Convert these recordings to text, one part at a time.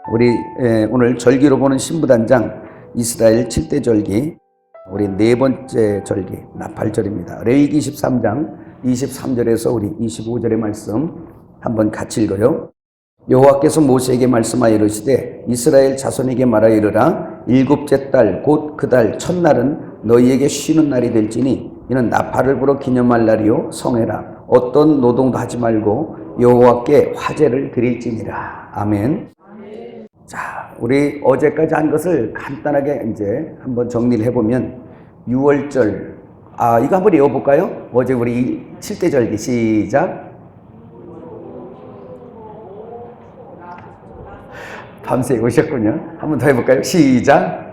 우리 오늘 절기로 보는 신부단장 이스라엘 7대 절기, 우리 네 번째 절기 나팔절입니다. 레위기 23장 23절에서 우리 25절의 말씀 한번 같이 읽어요. 여호와께서 모세에게 말씀하여 이르시되 이스라엘 자손에게 말하여 이르라. 일곱째 달 곧 그 달 첫날은 너희에게 쉬는 날이 될지니 이는 나팔을 불어 기념할 날이요 성회라. 어떤 노동도 하지 말고 여호와께 화제를 드릴지니라. 아멘. 자, 우리 어제까지 한 것을 간단하게 이제 한번 정리를 해보면 6월절, 이거 한번 외워볼까요? 어제 우리 7대 절기 시작. 밤새 오셨군요. 한번 더 해볼까요? 시작.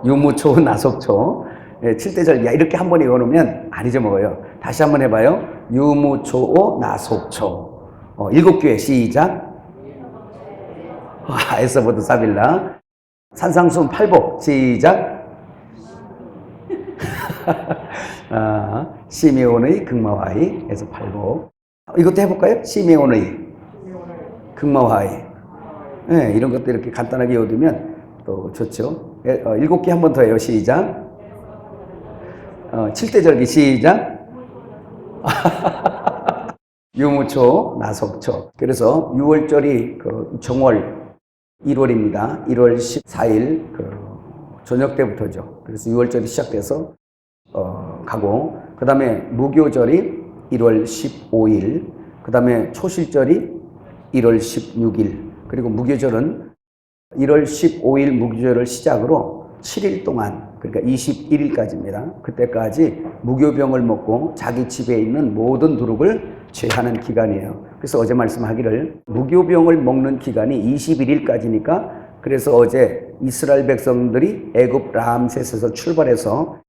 유무초 나속초. 7대 절기 이렇게 한번 외워놓으면 안 잊어먹어요. 다시 한번 해봐요. 유무초 나속초. 7교회 시작. 에서부터 사빌라. 산상수훈 팔복 시작. 시메온의 극마화이 에서 팔복. 이것도 해볼까요? 시메온의 극마화이. 네, 이런 것도 이렇게 간단하게 외워두면 또 좋죠. 7개 한 번 더 해요. 시작. 7대 절기 시작. 유무초 나속초. 그래서 6월절이 그 정월 1월입니다. 1월 14일 그 저녁 때부터죠. 그래서 6월절이 시작돼서 가고, 그 다음에 무교절이 1월 15일, 그 다음에 초실절이 1월 16일, 그리고 무교절은 1월 15일 무교절을 시작으로 7일 동안, 그러니까 21일까지입니다. 그때까지 무교병을 먹고 자기 집에 있는 모든 누룩을 제하는 기간이에요. 그래서 어제 말씀하기를 무교병을 먹는 기간이 21일까지니까, 그래서 어제 이스라엘 백성들이 애굽 람셋에서 출발해서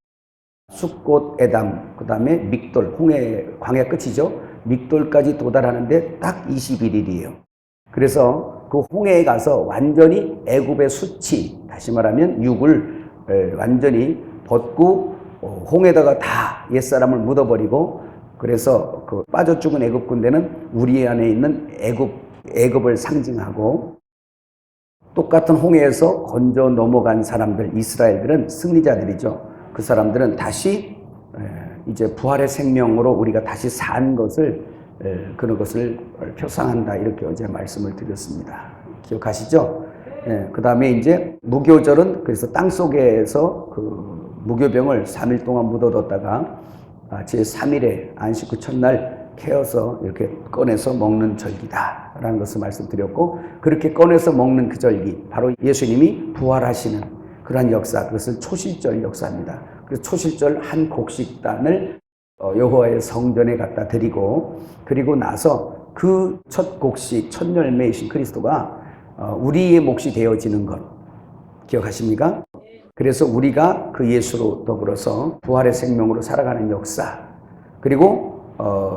숫꽃 에담, 그 다음에 믹돌, 광야 끝이죠. 믹돌까지 도달하는데 딱 21일이에요. 그래서 그 홍해에 가서 완전히 애굽의 수치, 다시 말하면 육을 완전히 벗고 홍해다가 다 옛사람을 묻어버리고, 그래서 그 빠져 죽은 애굽 군대는 우리 안에 있는 애굽을 상징하고, 똑같은 홍해에서 건져 넘어간 사람들, 이스라엘들은 승리자들이죠. 그 사람들은 다시 이제 부활의 생명으로 우리가 다시 산 것을, 그런 것을 표상한다, 이렇게 어제 말씀을 드렸습니다. 기억하시죠? 그 다음에 이제 무교절은 그래서 땅 속에서 그 무교병을 3일 동안 묻어뒀다가 제3일에 안식 후 첫날 캐어서 이렇게 꺼내서 먹는 절기다 라는 것을 말씀드렸고, 그렇게 꺼내서 먹는 그 절기, 바로 예수님이 부활하시는 그러한 역사, 그것을 초실절 역사입니다. 그래서 초실절 한 곡식단을 여호와의 성전에 갖다 드리고, 그리고 나서 그 첫 곡식, 첫 열매이신 그리스도가 우리의 몫이 되어지는 것 기억하십니까? 그래서 우리가 그 예수로 더불어서 부활의 생명으로 살아가는 역사, 그리고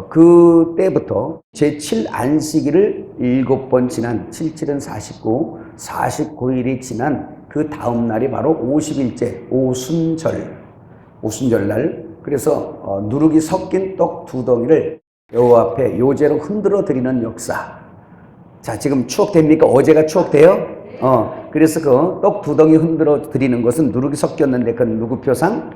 그때부터 제7 안식일을 7번 지난 77은 49, 49일이 지난 그 다음 날이 바로 50일째 오순절날, 그래서 누룩이 섞인 떡 2덩이를 여호와 앞에 요제로 흔들어 드리는 역사. 자, 지금 추억됩니까? 어제가 추억돼요? 그래서 그 떡 2덩이 흔들어 드리는 것은 누룩이 섞였는데, 그건 누구 표상?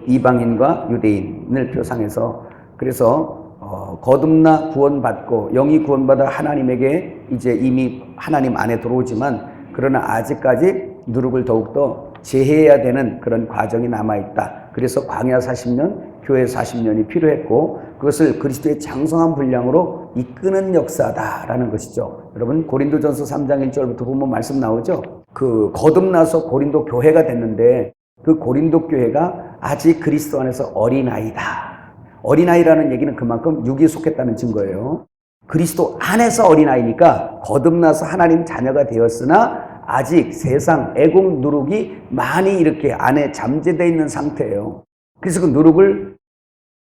이방인과 유대인을 표상해서, 그래서 거듭나 구원받고 영이 구원받아 하나님에게 이제 이미 하나님 안에 들어오지만, 그러나 아직까지 누룩을 더욱더 제해해야 되는 그런 과정이 남아있다. 그래서 광야 40년, 교회 40년이 필요했고, 그것을 그리스도의 장성한 분량으로 이끄는 역사다라는 것이죠. 여러분, 고린도전서 3장 1절부터 보면 말씀 나오죠. 그 거듭나서 고린도 교회가 됐는데, 그 고린도 교회가 아직 그리스도 안에서 어린아이다. 어린아이라는 얘기는 그만큼 육에 속했다는 증거예요. 그리스도 안에서 어린아이니까 거듭나서 하나님 자녀가 되었으나 아직 세상 애국 누룩이 많이 이렇게 안에 잠재되어 있는 상태예요. 그래서 그 누룩을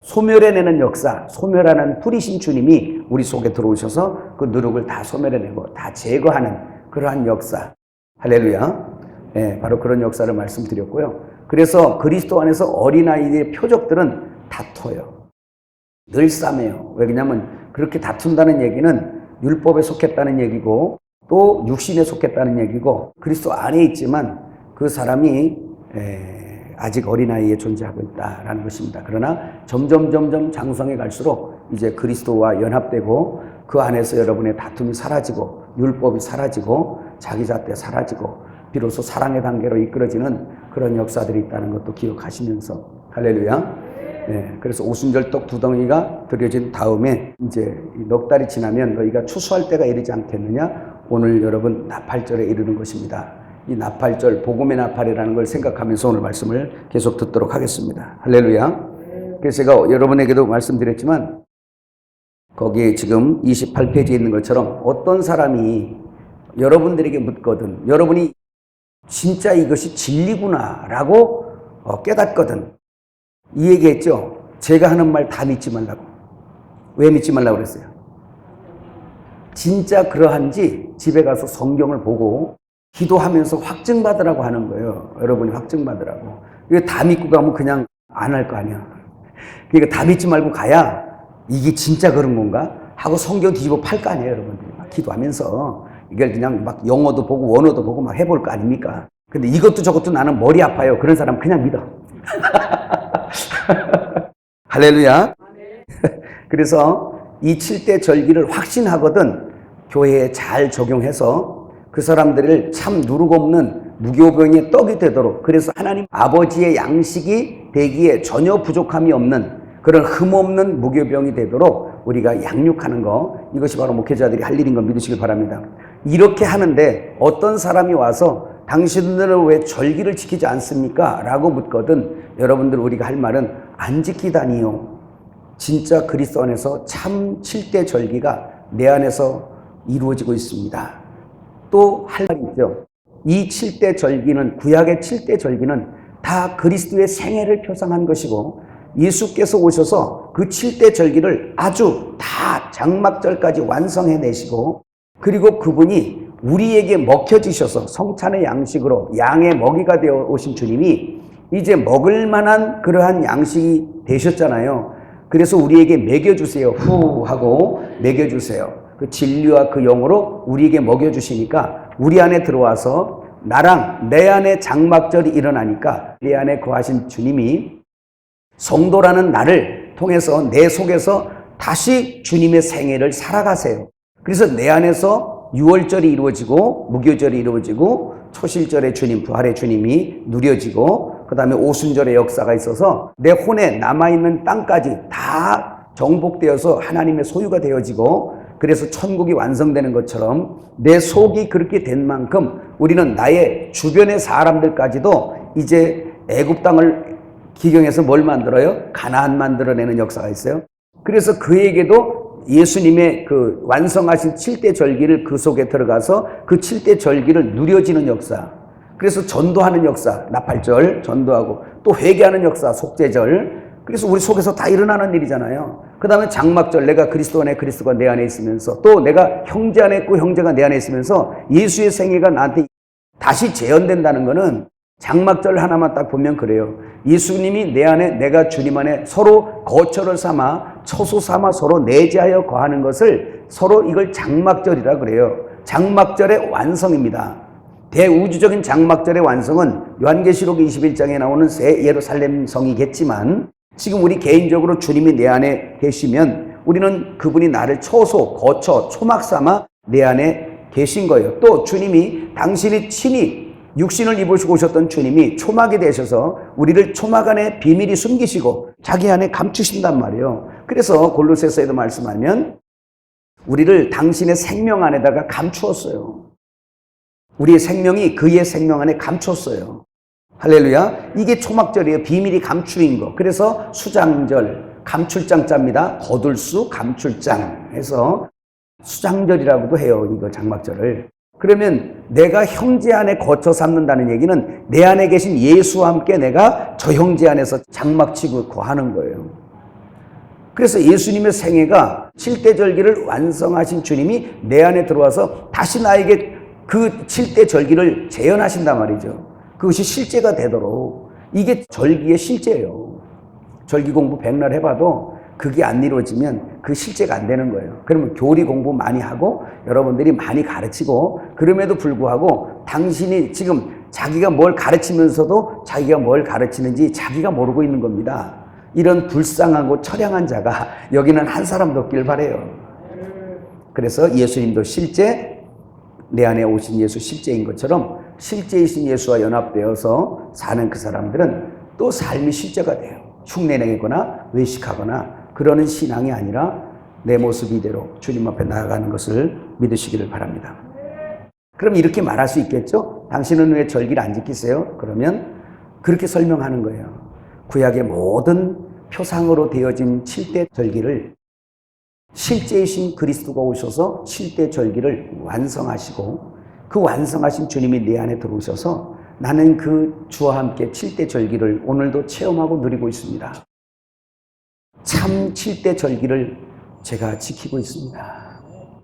소멸해내는 역사, 소멸하는 뿌리신 주님이 우리 속에 들어오셔서 그 누룩을 다 소멸해내고 다 제거하는 그러한 역사. 할렐루야. 네, 바로 그런 역사를 말씀드렸고요. 그래서 그리스도 안에서 어린아이의 표적들은 다퉈요. 늘 싸매요. 왜냐하면 그렇게 다툰다는 얘기는 율법에 속했다는 얘기고, 또 육신에 속했다는 얘기고 그리스도 안에 있지만 그 사람이 아직 어린아이에 존재하고 있다라는 것입니다. 그러나 점점 장성해 갈수록 이제 그리스도와 연합되고 그 안에서 여러분의 다툼이 사라지고 율법이 사라지고 자기 잣대 사라지고 비로소 사랑의 단계로 이끌어지는 그런 역사들이 있다는 것도 기억하시면서 할렐루야. 그래서 오순절떡 2덩이가 드려진 다음에 이제 넉 달이 지나면 너희가 추수할 때가 이르지 않겠느냐? 오늘 여러분 나팔절에 이르는 것입니다. 이 나팔절, 복음의 나팔이라는 걸 생각하면서 오늘 말씀을 계속 듣도록 하겠습니다. 할렐루야. 그래서 제가 여러분에게도 말씀드렸지만 거기에 지금 28페이지에 있는 것처럼 어떤 사람이 여러분들에게 묻거든 여러분이 진짜 이것이 진리구나 라고 깨닫거든 이 얘기했죠. 제가 하는 말 다 믿지 말라고. 왜 믿지 말라고 그랬어요? 진짜 그러한지 집에 가서 성경을 보고 기도하면서 확증받으라고 하는 거예요. 여러분이 확증받으라고. 이거 다 믿고 가면 그냥 안 할 거 아니야. 그러니까 다 믿지 말고 가야 이게 진짜 그런 건가? 하고 성경 뒤집어 팔 거 아니에요, 여러분들이. 막 기도하면서 이걸 그냥 막 영어도 보고 원어도 보고 막 해볼 거 아닙니까? 근데 이것도 저것도 나는 머리 아파요. 그런 사람 그냥 믿어. 할렐루야. 그래서 이 7대 절기를 확신하거든 교회에 잘 적용해서 그 사람들을 참 누르고 없는 무교병의 떡이 되도록 그래서 하나님 아버지의 양식이 되기에 전혀 부족함이 없는 그런 흠없는 무교병이 되도록 우리가 양육하는 거 이것이 바로 목회자들이 할 일인 걸 믿으시길 바랍니다. 이렇게 하는데 어떤 사람이 와서 당신들은 왜 절기를 지키지 않습니까? 라고 묻거든 여러분들 우리가 할 말은 안 지키다니요. 진짜 그리스도 안에서 참 7대 절기가 내 안에서 이루어지고 있습니다. 또 할 말이 있죠. 이 7대 절기는 구약의 7대 절기는 다 그리스도의 생애를 표상한 것이고 예수께서 오셔서 그 7대 절기를 아주 다 장막절까지 완성해내시고 그리고 그분이 우리에게 먹혀지셔서 성찬의 양식으로 양의 먹이가 되어 오신 주님이 이제 먹을 만한 그러한 양식이 되셨잖아요. 그래서 우리에게 먹여주세요. 후 하고 먹여주세요. 그 진리와 그 영으로 우리에게 먹여주시니까 우리 안에 들어와서 나랑 내 안에 장막절이 일어나니까 내 안에 거하신 주님이 성도라는 나를 통해서 내 속에서 다시 주님의 생애를 살아가세요. 그래서 내 안에서 유월절이 이루어지고 무교절이 이루어지고 초실절의 주님, 부활의 주님이 누려지고 그 다음에 오순절의 역사가 있어서 내 혼에 남아있는 땅까지 다 정복되어서 하나님의 소유가 되어지고 그래서 천국이 완성되는 것처럼 내 속이 그렇게 된 만큼 우리는 나의 주변의 사람들까지도 이제 애굽 땅을 기경해서 뭘 만들어요? 가나안 만들어내는 역사가 있어요. 그래서 그에게도 예수님의 그 완성하신 7대 절기를 그 속에 들어가서 그 7대 절기를 누려지는 역사. 그래서 전도하는 역사, 나팔절 전도하고 또 회개하는 역사, 속죄절. 그래서 우리 속에서 다 일어나는 일이잖아요. 그 다음에 장막절, 내가 그리스도 안에 그리스도가 내 안에 있으면서 또 내가 형제 안에 있고 형제가 내 안에 있으면서 예수의 생애가 나한테 다시 재현된다는 거는 장막절 하나만 딱 보면 그래요. 예수님이 내 안에 내가 주님 안에 서로 거처를 삼아 처소 삼아 서로 내재하여 거하는 것을 서로 이걸 장막절이라 그래요. 장막절의 완성입니다. 대우주적인 장막절의 완성은 요한계시록 21장에 나오는 새 예루살렘 성이겠지만 지금 우리 개인적으로 주님이 내 안에 계시면 우리는 그분이 나를 처소, 거처, 초막 삼아 내 안에 계신 거예요. 또 주님이 당신이 친히 육신을 입으시고 오셨던 주님이 초막이 되셔서 우리를 초막 안에 비밀이 숨기시고 자기 안에 감추신단 말이에요. 그래서 골로새서에도 말씀하면 우리를 당신의 생명 안에다가 감추었어요. 우리의 생명이 그의 생명 안에 감췄어요. 할렐루야. 이게 초막절이에요. 비밀이 감추인 거. 그래서 수장절, 감출장자입니다. 거둘수, 감출장 해서 수장절이라고도 해요. 이거 장막절을. 그러면 내가 형제 안에 거쳐 삼는다는 얘기는 내 안에 계신 예수와 함께 내가 저 형제 안에서 장막치고 거하는 거예요. 그래서 예수님의 생애가 7대 절기를 완성하신 주님이 내 안에 들어와서 다시 나에게 그 7대 절기를 재현하신단 말이죠. 그것이 실제가 되도록 이게 절기의 실제예요. 절기 공부 백날 해봐도 그게 안 이루어지면 그 실제가 안 되는 거예요. 그러면 교리 공부 많이 하고 여러분들이 많이 가르치고 그럼에도 불구하고 당신이 지금 자기가 뭘 가르치면서도 자기가 뭘 가르치는지 자기가 모르고 있는 겁니다. 이런 불쌍하고 처량한 자가 여기는 한 사람도 없길 바라요. 그래서 예수님도 실제 내 안에 오신 예수 실제인 것처럼 실제이신 예수와 연합되어서 사는 그 사람들은 또 삶이 실제가 돼요. 흉내내거나 외식하거나 그러는 신앙이 아니라 내 모습 이대로 주님 앞에 나아가는 것을 믿으시기를 바랍니다. 그럼 이렇게 말할 수 있겠죠? 당신은 왜 절기를 안 지키세요? 그러면 그렇게 설명하는 거예요. 구약의 모든 표상으로 되어진 7대 절기를 실제이신 그리스도가 오셔서 7대 절기를 완성하시고 그 완성하신 주님이 내 안에 들어오셔서 나는 그 주와 함께 7대 절기를 오늘도 체험하고 누리고 있습니다. 참 7대 절기를 제가 지키고 있습니다.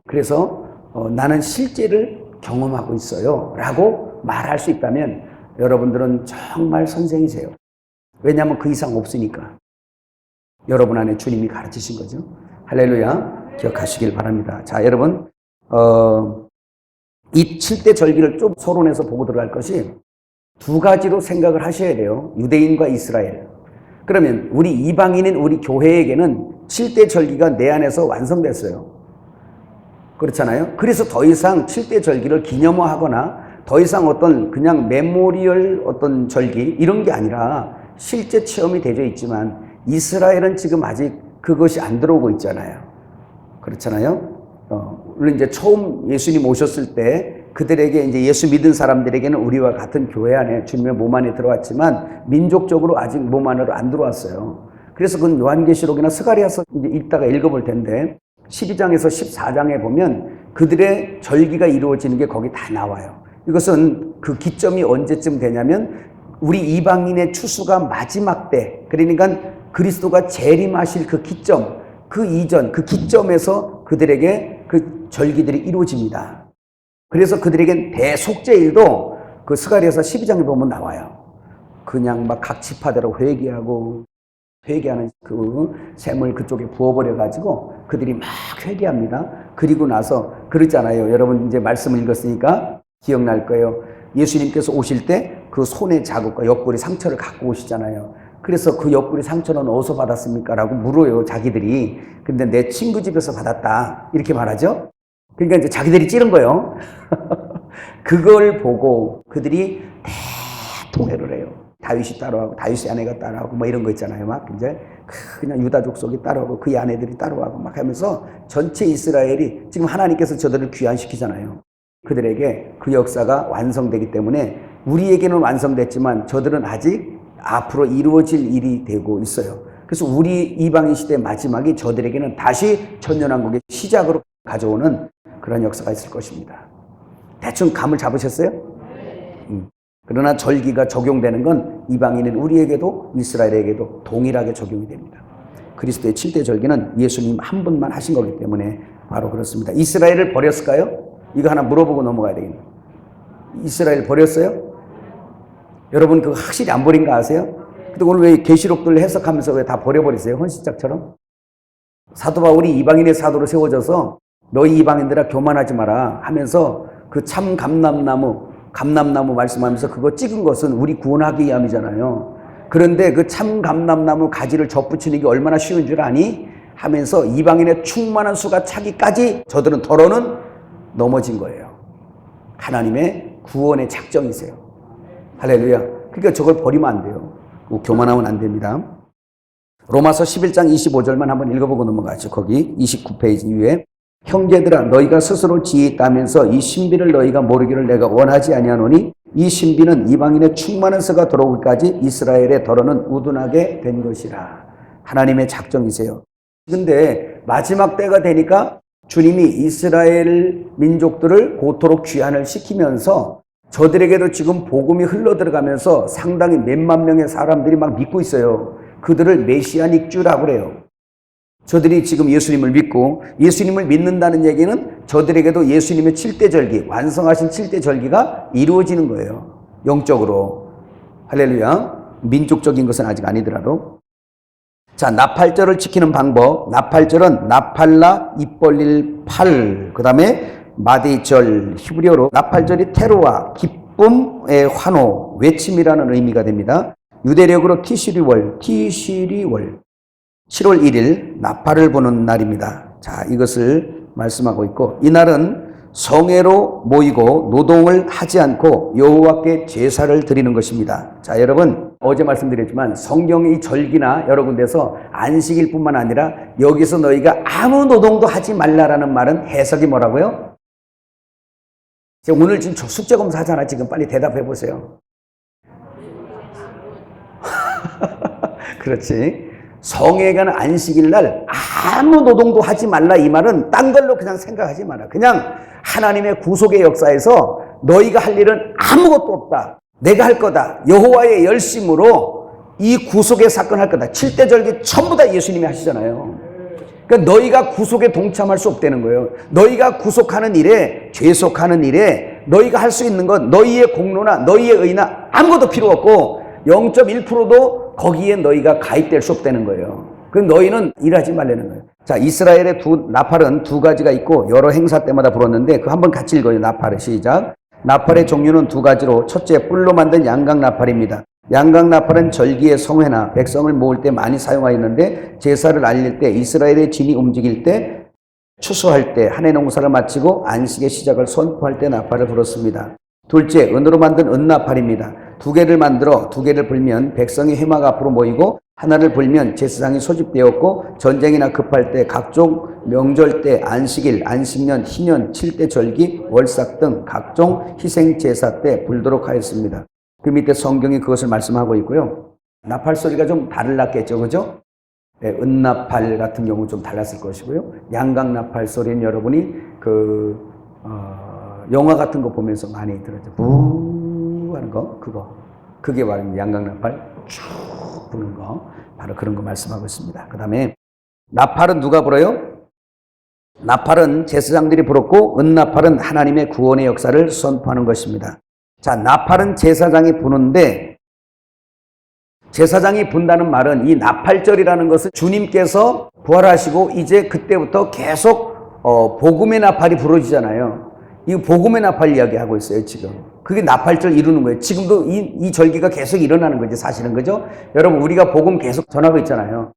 그래서 나는 실제를 경험하고 있어요 라고 말할 수 있다면 여러분들은 정말 선생이세요. 왜냐하면 그 이상 없으니까. 여러분 안에 주님이 가르치신 거죠. 할렐루야. 기억하시길 바랍니다. 자, 여러분 이 7대 절기를 좀 서론해서 보고 들어갈 것이 두 가지로 생각을 하셔야 돼요. 유대인과 이스라엘. 그러면 우리 이방인인 우리 교회에게는 7대 절기가 내 안에서 완성됐어요. 그렇잖아요. 그래서 더 이상 7대 절기를 기념화하거나 더 이상 어떤 그냥 메모리얼 어떤 절기 이런 게 아니라 실제 체험이 되어 있지만 이스라엘은 지금 아직 그것이 안 들어오고 있잖아요. 그렇잖아요. 물론 이제 처음 예수님 오셨을 때 그들에게 이제 예수 믿은 사람들에게는 우리와 같은 교회 안에 주님의 몸 안에 들어왔지만 민족적으로 아직 몸 안으로 안 들어왔어요. 그래서 그건 요한계시록이나 스가랴서 이제 읽다가 읽어볼 텐데 12장에서 14장에 보면 그들의 절기가 이루어지는 게 거기 다 나와요. 이것은 그 기점이 언제쯤 되냐면 우리 이방인의 추수가 마지막 때, 그러니까 그리스도가 재림하실 그 기점, 그 이전, 그 기점에서 그들에게 그 절기들이 이루어집니다. 그래서 그들에겐 대속죄일도 그 스가랴서 12장에 보면 나와요. 그냥 막 각 지파대로 회개하는 그 샘을 그쪽에 부어버려가지고 그들이 막 회개합니다. 그리고 나서 그러잖아요. 여러분 이제 말씀을 읽었으니까 기억날 거예요. 예수님께서 오실 때 그 손의 자국과 옆구리 상처를 갖고 오시잖아요. 그래서 그 옆구리 상처는 어디서 받았습니까? 라고 물어요, 자기들이. 근데 내 친구 집에서 받았다. 이렇게 말하죠. 그러니까 이제 자기들이 찌른 거예요. 그걸 보고 그들이 대통회를 해요. 다윗이 따라하고, 다윗의 아내가 따라하고, 뭐 이런 거 있잖아요. 막 이제 그냥 유다 족속이 따라하고, 그의 아내들이 따라하고 막 하면서 전체 이스라엘이 지금 하나님께서 저들을 귀환시키잖아요. 그들에게 그 역사가 완성되기 때문에 우리에게는 완성됐지만 저들은 아직 앞으로 이루어질 일이 되고 있어요. 그래서 우리 이방인 시대 마지막이 저들에게는 다시 천년왕국의 시작으로 가져오는 그런 역사가 있을 것입니다. 대충 감을 잡으셨어요? 그러나 절기가 적용되는 건 이방인인 우리에게도 이스라엘에게도 동일하게 적용이 됩니다. 그리스도의 7대 절기는 예수님 한 분만 하신 거기 때문에 바로 그렇습니다. 이스라엘을 버렸을까요? 이거 하나 물어보고 넘어가야 되겠네요. 이스라엘 버렸어요? 여러분 그거 확실히 안 버린 거 아세요? 근데 오늘 왜 계시록들 해석하면서 왜 다 버려버리세요? 헌신짝처럼? 사도 바울이 이방인의 사도로 세워져서 너희 이방인들아 교만하지 마라 하면서 그 참 감람나무 말씀하면서 그거 찍은 것은 우리 구원하기 위함이잖아요. 그런데 그 참 감람나무 가지를 접붙이는 게 얼마나 쉬운 줄 아니? 하면서 이방인의 충만한 수가 차기까지 저들은 더러는 넘어진 거예요. 하나님의 구원의 작정이세요. 할렐루야. 그러니까 저걸 버리면 안 돼요. 교만하면 안 됩니다. 로마서 11장 25절만 한번 읽어보고 넘어가죠. 거기 29페이지 위에 형제들아 너희가 스스로 지혜 있다면서 이 신비를 너희가 모르기를 내가 원하지 아니하노니 이 신비는 이방인의 충만한 서가 들어오기까지 이스라엘의 더러는 우둔하게 된 것이라. 하나님의 작정이세요. 근데 마지막 때가 되니까 주님이 이스라엘 민족들을 고토록 귀환을 시키면서 저들에게도 지금 복음이 흘러 들어가면서 상당히 몇만 명의 사람들이 막 믿고 있어요. 그들을 메시아닉주라고 그래요. 저들이 지금 예수님을 믿고 예수님을 믿는다는 얘기는 저들에게도 예수님의 7대 절기, 완성하신 7대 절기가 이루어지는 거예요. 영적으로. 할렐루야. 민족적인 것은 아직 아니더라도. 자, 나팔절을 지키는 방법. 나팔절은 나팔라, 입 벌릴 팔. 그 다음에 마디절, 히브리어로 나팔절이 테루아, 기쁨의 환호, 외침이라는 의미가 됩니다. 유대력으로 티시리월, 7월 1일 나팔을 부는 날입니다. 자, 이것을 말씀하고 있고, 이날은 성회로 모이고 노동을 하지 않고 여호와께 제사를 드리는 것입니다. 자, 여러분, 어제 말씀드렸지만 성경의 이 절기나 여러 군데서 안식일 뿐만 아니라 여기서 너희가 아무 노동도 하지 말라라는 말은 해석이 뭐라고요? 오늘 지금 숙제 검사 하잖아. 지금 빨리 대답해 보세요. 그렇지. 성회에 가는 안식일 날 아무 노동도 하지 말라, 이 말은 딴 걸로 그냥 생각하지 마라. 그냥 하나님의 구속의 역사에서 너희가 할 일은 아무것도 없다. 내가 할 거다. 여호와의 열심으로 이 구속의 사건 할 거다. 7대 절기 전부 다 예수님이 하시잖아요. 그러니까 너희가 구속에 동참할 수 없다는 거예요. 너희가 구속하는 일에, 죄속하는 일에 너희가 할 수 있는 건 너희의 공로나 너희의 의나 아무것도 필요 없고 0.1%도 거기에 너희가 가입될 수 없다는 거예요. 그럼 너희는 일하지 말라는 거예요. 자, 이스라엘의 나팔은 두 가지가 있고 여러 행사 때마다 불었는데 그 한번 같이 읽어요. 나팔을 시작. 나팔의 종류는 두 가지로, 첫째 뿔로 만든 양각 나팔입니다. 양각 나팔은 절기의 성회나 백성을 모을 때 많이 사용하였는데 제사를 알릴 때, 이스라엘의 진이 움직일 때, 추수할 때, 한 해 농사를 마치고 안식의 시작을 선포할 때 나팔을 불었습니다. 둘째, 은으로 만든 은나팔입니다. 두 개를 만들어 두 개를 불면 백성이 회막 앞으로 모이고 하나를 불면 제사장이 소집되었고 전쟁이나 급할 때, 각종 명절 때, 안식일, 안식년, 희년, 7대 절기, 월삭 등 각종 희생 제사 때 불도록 하였습니다. 그 밑에 성경이 그것을 말씀하고 있고요. 나팔 소리가 좀 달랐겠죠, 그죠? 네, 은나팔 같은 경우 좀 달랐을 것이고요. 양각 나팔 소리는 여러분이 영화 같은 거 보면서 많이 들었죠. 부 하는 거, 그게 바로 양각 나팔 쭉 부는 거, 바로 그런 거 말씀하고 있습니다. 그 다음에 나팔은 누가 불어요? 나팔은 제사장들이 불었고 은나팔은 하나님의 구원의 역사를 선포하는 것입니다. 자, 나팔은 제사장이 부는데, 제사장이 분다는 말은 이 나팔절이라는 것은 주님께서 부활하시고 이제 그때부터 계속 복음의 나팔이 부러지잖아요. 이 복음의 나팔 이야기하고 있어요, 지금. 그게 나팔절 이루는 거예요. 지금도 이 절기가 계속 일어나는 거지, 사실은. 그죠? 여러분, 우리가 복음 계속 전하고 있잖아요.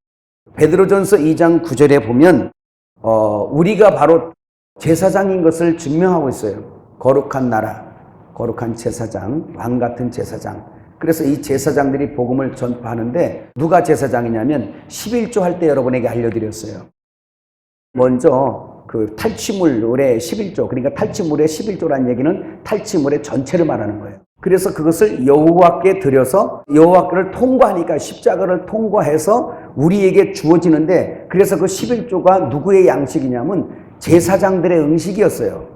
베드로전서 2장 9절에 보면 우리가 바로 제사장인 것을 증명하고 있어요. 거룩한 나라, 거룩한 제사장, 왕 같은 제사장. 그래서 이 제사장들이 복음을 전파하는데 누가 제사장이냐면 11조 할 때 여러분에게 알려드렸어요. 먼저 그 탈취물의 11조, 그러니까 탈취물의 11조라는 얘기는 탈취물의 전체를 말하는 거예요. 그래서 그것을 여호와께 드려서 여호와께를 통과하니까 십자가를 통과해서 우리에게 주어지는데, 그래서 그 11조가 누구의 양식이냐면 제사장들의 음식이었어요.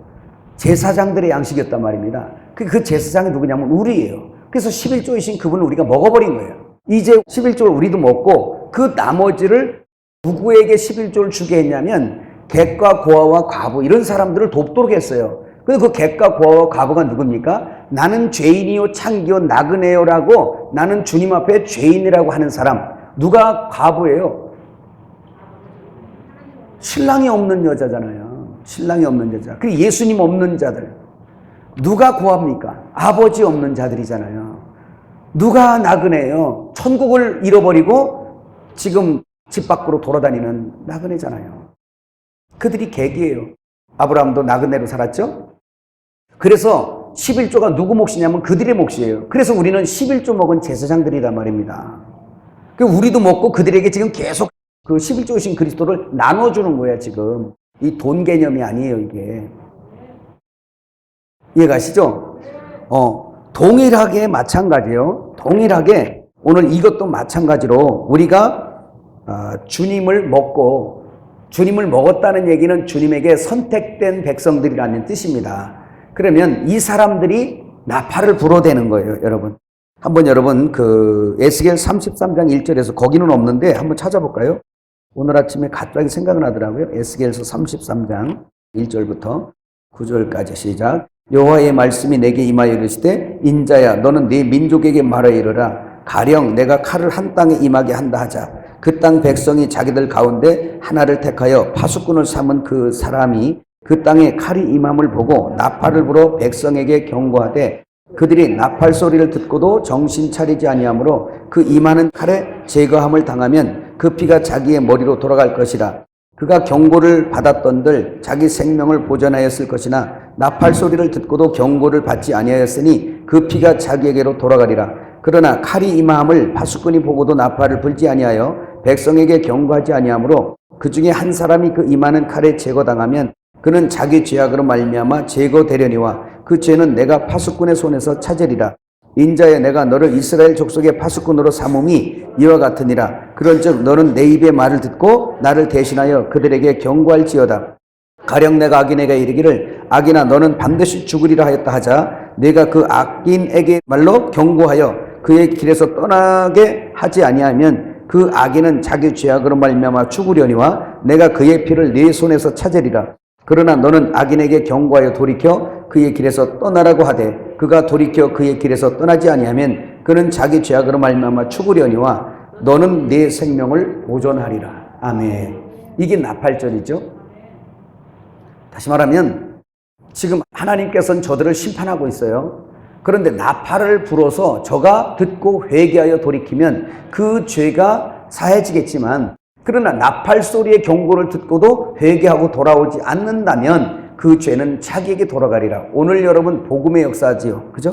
제사장들의 양식이었단 말입니다. 그 제사장이 누구냐면 우리예요. 그래서 11조이신 그분을 우리가 먹어버린 거예요. 이제 11조를 우리도 먹고 그 나머지를 누구에게 11조를 주게 했냐면 객과 고아와 과부, 이런 사람들을 돕도록 했어요. 근데 그 객과 고아와 과부가 누굽니까? 나는 죄인이요 창기요 나그네요라고, 나는 주님 앞에 죄인이라고 하는 사람. 누가 과부예요? 신랑이 없는 여자잖아요. 신랑이 없는 여자. 그리고 예수님 없는 자들. 누가 고아입니까? 아버지 없는 자들이잖아요. 누가 나그네예요? 천국을 잃어버리고 지금 집 밖으로 돌아다니는 나그네잖아요. 그들이 객이에요. 아브라함도 나그네로 살았죠? 그래서 11조가 누구 몫이냐면 그들의 몫이에요. 그래서 우리는 11조 먹은 제사장들이란 말입니다. 우리도 먹고 그들에게 지금 계속 그 11조이신 그리스도를 나눠주는 거야, 지금. 이 돈 개념이 아니에요, 이게. 이해가시죠? 동일하게 마찬가지예요. 동일하게 오늘 이것도 마찬가지로 우리가 주님을 먹고, 주님을 먹었다는 얘기는 주님에게 선택된 백성들이라는 뜻입니다. 그러면 이 사람들이 나팔을 불어대는 거예요, 여러분. 한번 여러분 에스겔 33장 1절에서, 거기는 없는데 한번 찾아볼까요? 오늘 아침에 갑자기 생각나더라고요. 에스겔서 33장 1절부터 9절까지 시작. 여호와의 말씀이 내게 임하여 이르시되, 인자야 너는 네 민족에게 말하여 이르라. 가령 내가 칼을 한 땅에 임하게 한다 하자. 그 땅 백성이 자기들 가운데 하나를 택하여 파수꾼을 삼은 그 사람이 그 땅에 칼이 임함을 보고 나팔을 불어 백성에게 경고하되 그들이 나팔 소리를 듣고도 정신 차리지 아니하므로 그 임하는 칼에 제거함을 당하면 그 피가 자기의 머리로 돌아갈 것이라. 그가 경고를 받았던들 자기 생명을 보전하였을 것이나 나팔 소리를 듣고도 경고를 받지 아니하였으니 그 피가 자기에게로 돌아가리라. 그러나 칼이 임함을 파수꾼이 보고도 나팔을 불지 아니하여 백성에게 경고하지 아니하므로 그 중에 한 사람이 그 임하는 칼에 제거당하면 그는 자기 죄악으로 말미암아 제거되려니와 그 죄는 내가 파수꾼의 손에서 찾으리라. 인자여 내가 너를 이스라엘 족속의 파수꾼으로 삼음이 이와 같으니라. 그런즉 너는 내 입의 말을 듣고 나를 대신하여 그들에게 경고할지어다. 가령 내가 악인에게 이르기를 악인아 너는 반드시 죽으리라 하였다 하자 내가 그 악인에게 말로 경고하여 그의 길에서 떠나게 하지 아니하면 그 악인은 자기 죄악으로 말미암아 죽으려니와 내가 그의 피를 네 손에서 찾으리라. 그러나 너는 악인에게 경고하여 돌이켜 그의 길에서 떠나라고 하되 그가 돌이켜 그의 길에서 떠나지 아니하면 그는 자기 죄악으로 말미암아 죽으려니와 너는 네 생명을 보존하리라. 아멘. 이게 나팔절이죠. 다시 말하면 지금 하나님께서는 저들을 심판하고 있어요. 그런데 나팔을 불어서 저가 듣고 회개하여 돌이키면 그 죄가 사해지겠지만 그러나 나팔 소리의 경고를 듣고도 회개하고 돌아오지 않는다면 그 죄는 자기에게 돌아가리라. 오늘 여러분 복음의 역사지요. 그죠?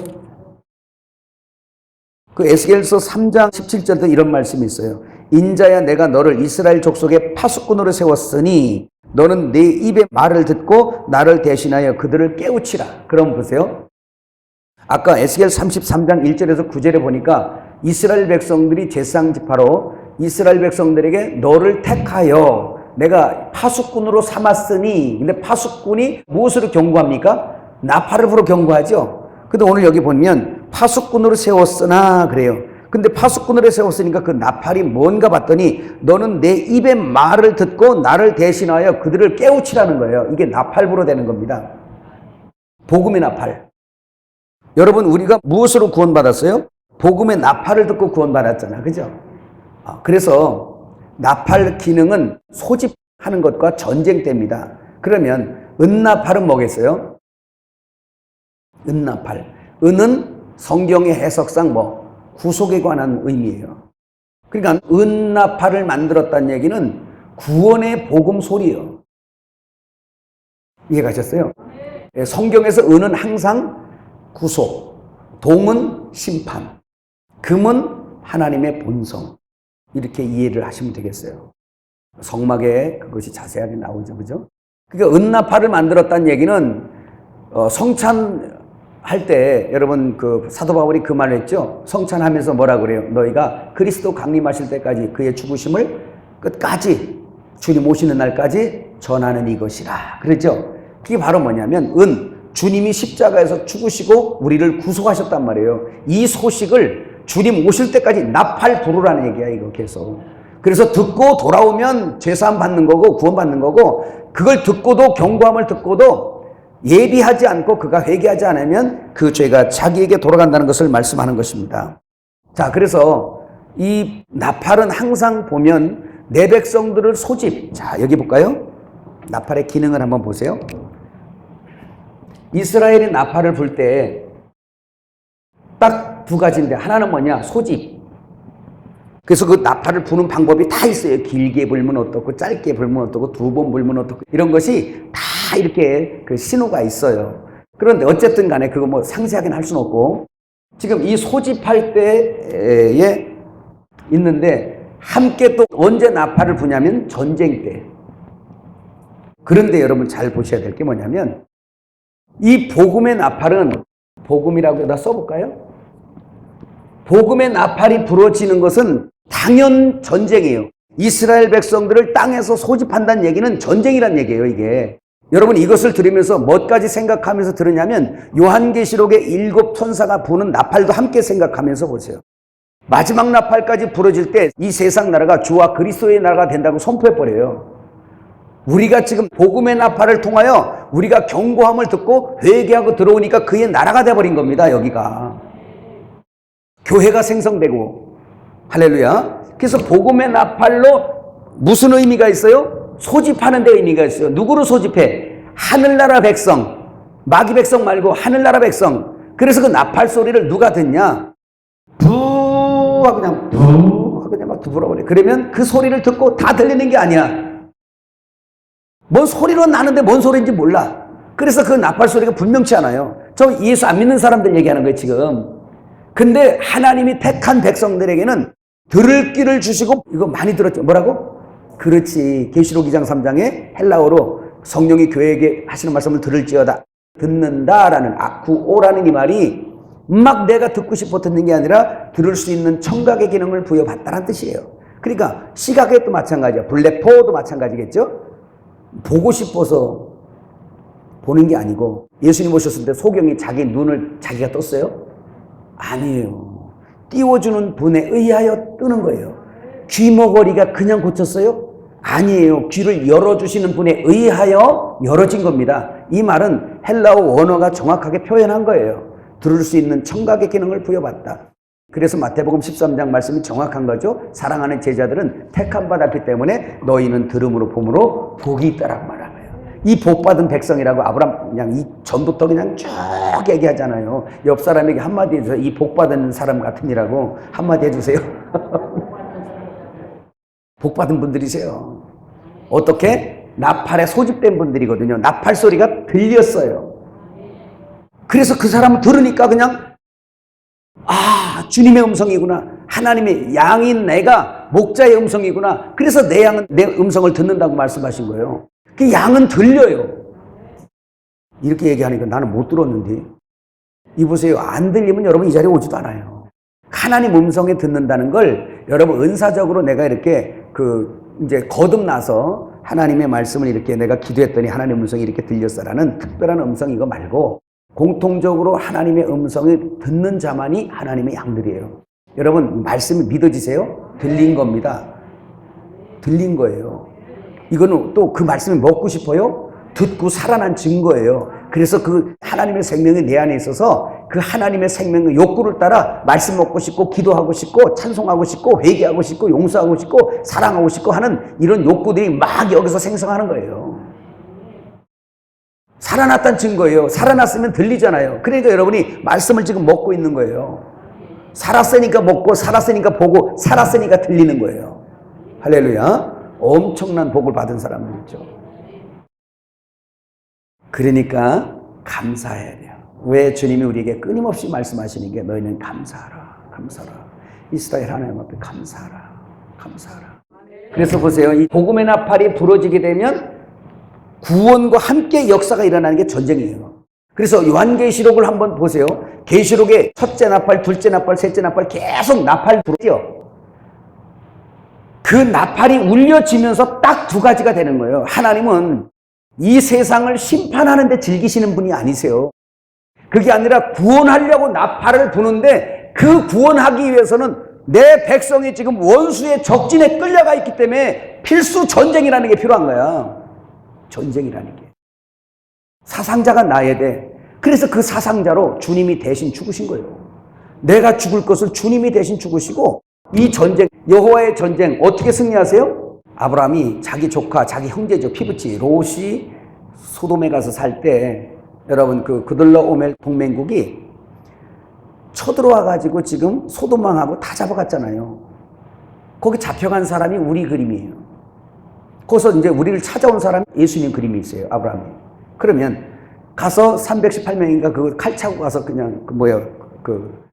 그 에스겔서 3장 17절도 이런 말씀이 있어요. 인자야 내가 너를 이스라엘 족속의 파수꾼으로 세웠으니 너는 내 입의 말을 듣고 나를 대신하여 그들을 깨우치라. 그럼 보세요. 아까 에스겔 33장 1절에서 9절에 보니까 이스라엘 백성들이 제사장지파로 이스라엘 백성들에게 너를 택하여 내가 파수꾼으로 삼았으니, 근데 파수꾼이 무엇으로 경고합니까? 나팔을 불어 경고하죠. 근데 오늘 여기 보면 파수꾼으로 세웠으나 그래요. 근데 파수꾼으로 세웠으니까 그 나팔이 뭔가 봤더니 너는 내 입의 말을 듣고 나를 대신하여 그들을 깨우치라는 거예요. 이게 나팔 불어 되는 겁니다. 복음의 나팔. 여러분 우리가 무엇으로 구원받았어요? 복음의 나팔을 듣고 구원받았잖아. 그죠? 그래서 나팔 기능은 소집하는 것과 전쟁대입니다. 그러면 은나팔은 뭐겠어요? 은나팔. 은은 성경의 해석상 구속에 관한 의미예요. 그러니까 은나팔을 만들었다는 얘기는 구원의 복음 소리예요. 이해가셨어요? 성경에서 은은 항상 구속, 동은 심판, 금은 하나님의 본성. 이렇게 이해를 하시면 되겠어요. 성막에 그것이 자세하게 나오죠. 그죠? 그러니까 은나팔을 만들었다는 얘기는 성찬할 때 여러분 그 사도 바울이 그 말을 했죠. 성찬하면서 뭐라 그래요? 너희가 그리스도 강림하실 때까지 그의 죽으심을 끝까지 주님 오시는 날까지 전하는 이것이라. 그랬죠? 그게 바로 뭐냐면 주님이 십자가에서 죽으시고 우리를 구속하셨단 말이에요. 이 소식을 주님 오실 때까지 나팔 부르라는 얘기야, 이거 계속. 그래서 듣고 돌아오면 죄사함 받는 거고 구원 받는 거고, 그걸 듣고도 경고함을 듣고도 예비하지 않고 그가 회개하지 않으면 그 죄가 자기에게 돌아간다는 것을 말씀하는 것입니다. 자, 그래서 이 나팔은 항상 보면 내 백성들을 소집. 자, 여기 볼까요? 나팔의 기능을 한번 보세요. 이스라엘이 나팔을 불 때 딱 두 가지인데, 하나는 뭐냐? 소집. 그래서 그 나팔을 부는 방법이 다 있어요. 길게 불면 어떻고, 짧게 불면 어떻고, 두 번 불면 어떻고, 이런 것이 다 이렇게 그 신호가 있어요. 그런데 어쨌든 간에 그거 상세하게는 할 수는 없고, 지금 이 소집할 때에 있는데, 함께 또 언제 나팔을 부냐면 전쟁 때. 그런데 여러분 잘 보셔야 될 게 뭐냐면, 이 복음의 나팔은, 복음이라고 여기다 써볼까요? 복음의 나팔이 불어지는 것은 당연 전쟁이에요. 이스라엘 백성들을 땅에서 소집한다는 얘기는 전쟁이란 얘기예요, 이게. 여러분 이것을 들으면서 뭐까지 생각하면서 들으냐면, 요한계시록의 7 천사가 부는 나팔도 함께 생각하면서 보세요. 마지막 나팔까지 부러질 때 이 세상 나라가 주와 그리스도의 나라가 된다고 선포해버려요. 우리가 지금 복음의 나팔을 통하여 우리가 경고함을 듣고 회개하고 들어오니까 그의 나라가 돼버린 겁니다, 여기가. 교회가 생성되고, 할렐루야. 그래서 복음의 나팔로 무슨 의미가 있어요? 소집하는 데 의미가 있어요. 누구를 소집해? 하늘나라 백성. 마귀 백성 말고 하늘나라 백성. 그래서 그 나팔 소리를 누가 듣냐? 부 하고 그냥 부 하고 그냥 막 불어버려. 그러면 그 소리를 듣고 다 들리는 게 아니야. 뭔 소리로 나는데 뭔 소리인지 몰라. 그래서 그 나팔 소리가 분명치 않아요. 저 예수 안 믿는 사람들 얘기하는 거예요, 지금. 근데 하나님이 택한 백성들에게는 들을 귀를 주시고, 이거 많이 들었죠. 뭐라고? 그렇지. 계시록 2장 3장에 헬라어로 성령이 교회에게 하시는 말씀을 들을지어다. 듣는다라는 아쿠오라는 이 말이 막 내가 듣고 싶어 듣는 게 아니라 들을 수 있는 청각의 기능을 부여받다라는 뜻이에요. 그러니까 시각에도 마찬가지야. 블랙포도 마찬가지겠죠. 보고 싶어서 보는 게 아니고, 예수님 오셨을 때 소경이 자기 눈을 자기가 떴어요? 아니에요. 띄워주는 분에 의하여 뜨는 거예요. 귀머거리가 그냥 고쳤어요? 아니에요. 귀를 열어주시는 분에 의하여 열어진 겁니다. 이 말은 헬라어 원어가 정확하게 표현한 거예요. 들을 수 있는 청각의 기능을 부여받다. 그래서 마태복음 13장 말씀이 정확한 거죠. 사랑하는 제자들은 택함 받았기 때문에 너희는 들음으로 봄으로 복이 있다라고 말하는 거예요. 이 복받은 백성이라고 아브라함 그냥 이 전부터 그냥 쭉 얘기하잖아요. 옆 사람에게 한마디 해주세요. 이 복받은 사람 같으니라고 한마디 해주세요. 복받은 분들이세요. 어떻게? 나팔에 소집된 분들이거든요. 나팔 소리가 들렸어요. 그래서 그 사람을 들으니까 그냥 주님의 음성이구나. 하나님의 양인 내가 목자의 음성이구나. 그래서 내 양은 내 음성을 듣는다고 말씀하신 거예요. 그 양은 들려요. 이렇게 얘기하니까 나는 못 들었는데. 이보세요. 안 들리면 여러분 이 자리에 오지도 않아요. 하나님 음성에 듣는다는 걸 여러분 은사적으로 내가 이렇게 이제 거듭나서 하나님의 말씀을 이렇게 내가 기도했더니 하나님 음성이 이렇게 들렸어라는 특별한 음성 이거 말고 공통적으로 하나님의 음성을 듣는 자만이 하나님의 양들이에요. 여러분 말씀이 믿어지세요? 들린 겁니다. 들린 거예요. 이거는 또 그 말씀을 먹고 싶어요? 듣고 살아난 증거예요. 그래서 그 하나님의 생명이 내 안에 있어서 그 하나님의 생명의 욕구를 따라 말씀 먹고 싶고 기도하고 싶고 찬송하고 싶고 회개하고 싶고 용서하고 싶고 사랑하고 싶고 하는 이런 욕구들이 막 여기서 생성하는 거예요. 살아났다는 증거예요. 살아났으면 들리잖아요. 그러니까 여러분이 말씀을 지금 먹고 있는 거예요. 살았으니까 먹고 살았으니까 보고 살았으니까 들리는 거예요. 할렐루야. 엄청난 복을 받은 사람들이죠. 그러니까 감사해야 돼요. 왜 주님이 우리에게 끊임없이 말씀하시는 게 너희는 감사하라. 감사하라. 이스라엘 하나님 앞에 감사하라. 감사하라. 그래서 보세요. 이 복음의 나팔이 부러지게 되면 구원과 함께 역사가 일어나는 게 전쟁이에요. 그래서 요한계시록을 한번 보세요. 계시록에 첫째 나팔, 둘째 나팔, 셋째 나팔 계속 나팔 부르죠. 그 나팔이 울려지면서 딱 두 가지가 되는 거예요. 하나님은 이 세상을 심판하는 데 즐기시는 분이 아니세요. 그게 아니라 구원하려고 나팔을 부는데 그 구원하기 위해서는 내 백성이 지금 원수의 적진에 끌려가 있기 때문에 필수 전쟁이라는 게 필요한 거야. 전쟁이라는 게. 사상자가 나야 돼. 그래서 그 사상자로 주님이 대신 죽으신 거예요. 내가 죽을 것을 주님이 대신 죽으시고 이 전쟁, 여호와의 전쟁 어떻게 승리하세요? 아브라함이 자기 조카, 자기 형제죠. 피부치 롯이 소돔에 가서 살 때 여러분 그들러오멜 동맹국이 쳐들어와가지고 지금 소돔왕하고 다 잡아갔잖아요. 거기 잡혀간 사람이 우리 그림이에요. 거기서 이제 우리를 찾아온 사람이 예수님 그림이 있어요. 아브라함이. 그러면 가서 318명인가 그 칼 차고 가서 그냥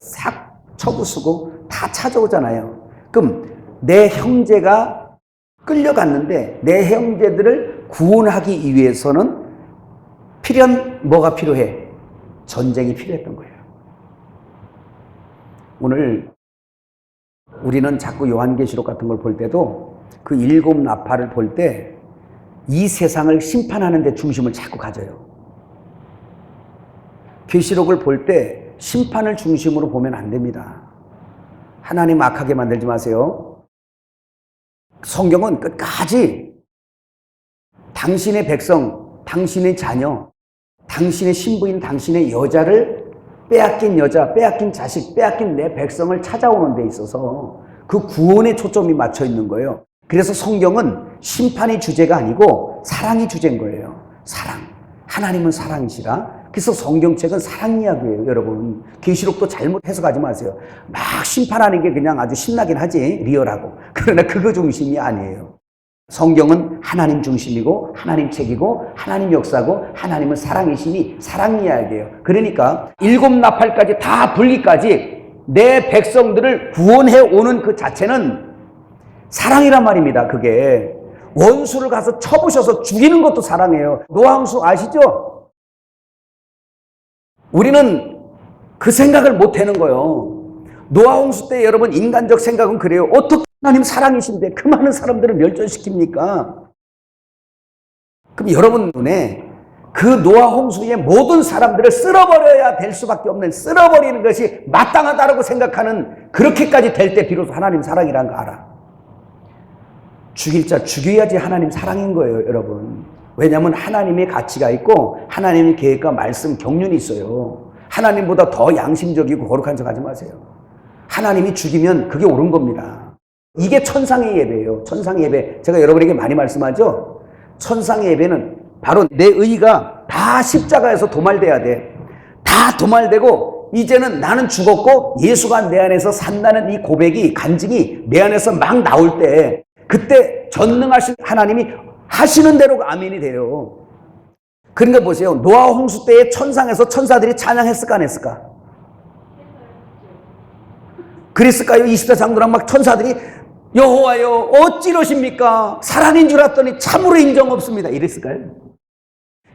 싹 쳐부수고 다 찾아오잖아요. 그럼 내 형제가 끌려갔는데 내 형제들을 구원하기 위해서는 뭐가 필요해? 전쟁이 필요했던 거예요. 오늘 우리는 자꾸 요한계시록 같은 걸 볼 때도 그 7 나팔을 볼 때 이 세상을 심판하는 데 중심을 자꾸 가져요. 계시록을 볼 때 심판을 중심으로 보면 안 됩니다. 하나님 악하게 만들지 마세요. 성경은 끝까지 당신의 백성, 당신의 자녀, 당신의 신부인 당신의 여자를 빼앗긴 여자, 빼앗긴 자식, 빼앗긴 내 백성을 찾아오는 데 있어서 그 구원에 초점이 맞춰 있는 거예요. 그래서 성경은 심판이 주제가 아니고 사랑이 주제인 거예요. 사랑. 하나님은 사랑이시라. 그래서 성경책은 사랑 이야기예요, 여러분. 계시록도 잘못 해석하지 마세요. 막 심판하는 게 그냥 아주 신나긴 하지, 리얼하고. 그러나 그거 중심이 아니에요. 성경은 하나님 중심이고 하나님 책이고 하나님 역사고 하나님은 사랑이시니 사랑 이야기예요. 그러니까 일곱 나팔까지 다 불기까지 내 백성들을 구원해 오는 그 자체는 사랑이란 말입니다. 그게 원수를 가서 쳐부셔서 죽이는 것도 사랑이에요. 노아홍수 아시죠? 우리는 그 생각을 못 하는 거예요. 노아홍수 때 여러분 인간적 생각은 그래요. 어떻게 하나님 사랑이신데 그 많은 사람들을 멸절시킵니까? 그럼 여러분 눈에 그 노아홍수의 모든 사람들을 쓸어버려야 될 수밖에 없는, 쓸어버리는 것이 마땅하다고 생각하는, 그렇게까지 될 때 비로소 하나님 사랑이라는 거 알아. 죽일 자 죽여야지 하나님 사랑인 거예요, 여러분. 왜냐하면 하나님의 가치가 있고 하나님의 계획과 말씀, 경륜이 있어요. 하나님보다 더 양심적이고 거룩한 척 하지 마세요. 하나님이 죽이면 그게 옳은 겁니다. 이게 천상의 예배예요. 천상의 예배. 제가 여러분에게 많이 말씀하죠. 천상의 예배는 바로 내 의가 다 십자가에서 도말돼야 돼. 다 도말되고 이제는 나는 죽었고 예수가 내 안에서 산다는 이 고백이, 간증이 내 안에서 막 나올 때, 그때 전능하신 하나님이 하시는 대로 아멘이 돼요. 그러니까 보세요. 노아 홍수 때의 천상에서 천사들이 찬양했을까 안 했을까? 그랬을까요? 이스라 장로랑 막 천사들이 여호와여 어찌러십니까? 사랑인 줄 알았더니 참으로 인정 없습니다. 이랬을까요?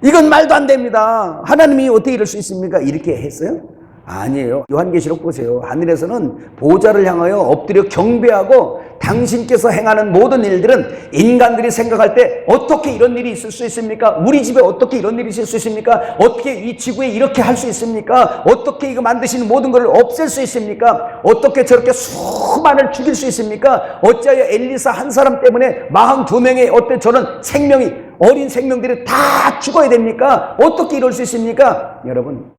이건 말도 안 됩니다. 하나님이 어떻게 이럴 수 있습니까? 이렇게 했어요? 아니에요. 요한계시록 보세요. 하늘에서는 보좌를 향하여 엎드려 경배하고 당신께서 행하는 모든 일들은 인간들이 생각할 때 어떻게 이런 일이 있을 수 있습니까? 우리 집에 어떻게 이런 일이 있을 수 있습니까? 어떻게 이 지구에 이렇게 할 수 있습니까? 어떻게 이거 만드시는 모든 것을 없앨 수 있습니까? 어떻게 저렇게 수많을 죽일 수 있습니까? 어찌하여 엘리사 한 사람 때문에 42명의 어때 저런 생명이, 어린 생명들이 다 죽어야 됩니까? 어떻게 이럴 수 있습니까? 여러분,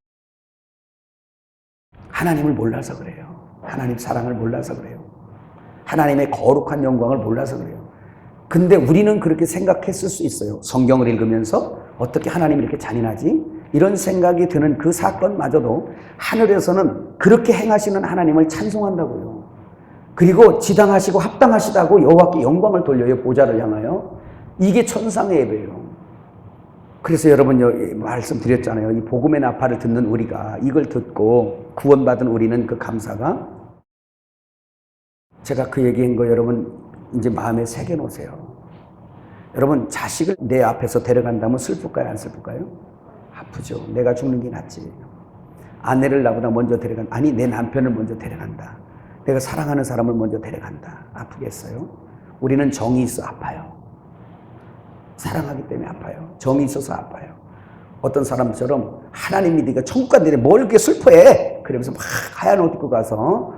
하나님을 몰라서 그래요. 하나님 사랑을 몰라서 그래요. 하나님의 거룩한 영광을 몰라서 그래요. 근데 우리는 그렇게 생각했을 수 있어요. 성경을 읽으면서 어떻게 하나님이 이렇게 잔인하지? 이런 생각이 드는 그 사건마저도 하늘에서는 그렇게 행하시는 하나님을 찬송한다고요. 그리고 지당하시고 합당하시다고 여호와께 영광을 돌려요. 보좌를 향하여. 이게 천상의 예배예요. 그래서 여러분 여기 말씀드렸잖아요. 이 복음의 나팔을 듣는 우리가, 이걸 듣고 구원받은 우리는 그 감사가, 제가 그 얘기한 거 여러분 이제 마음에 새겨놓으세요. 여러분 자식을 내 앞에서 데려간다면 슬플까요? 안 슬플까요? 아프죠. 내가 죽는 게 낫지. 아내를 나보다 먼저 데려간다. 아니 내 남편을 먼저 데려간다. 내가 사랑하는 사람을 먼저 데려간다. 아프겠어요? 우리는 정이 있어 아파요. 사랑하기 때문에 아파요. 정이 있어서 아파요. 어떤 사람처럼 하나님이 네가 천국 간다는데 뭘 이렇게 슬퍼해? 그러면서 막 하얀 옷 입고 가서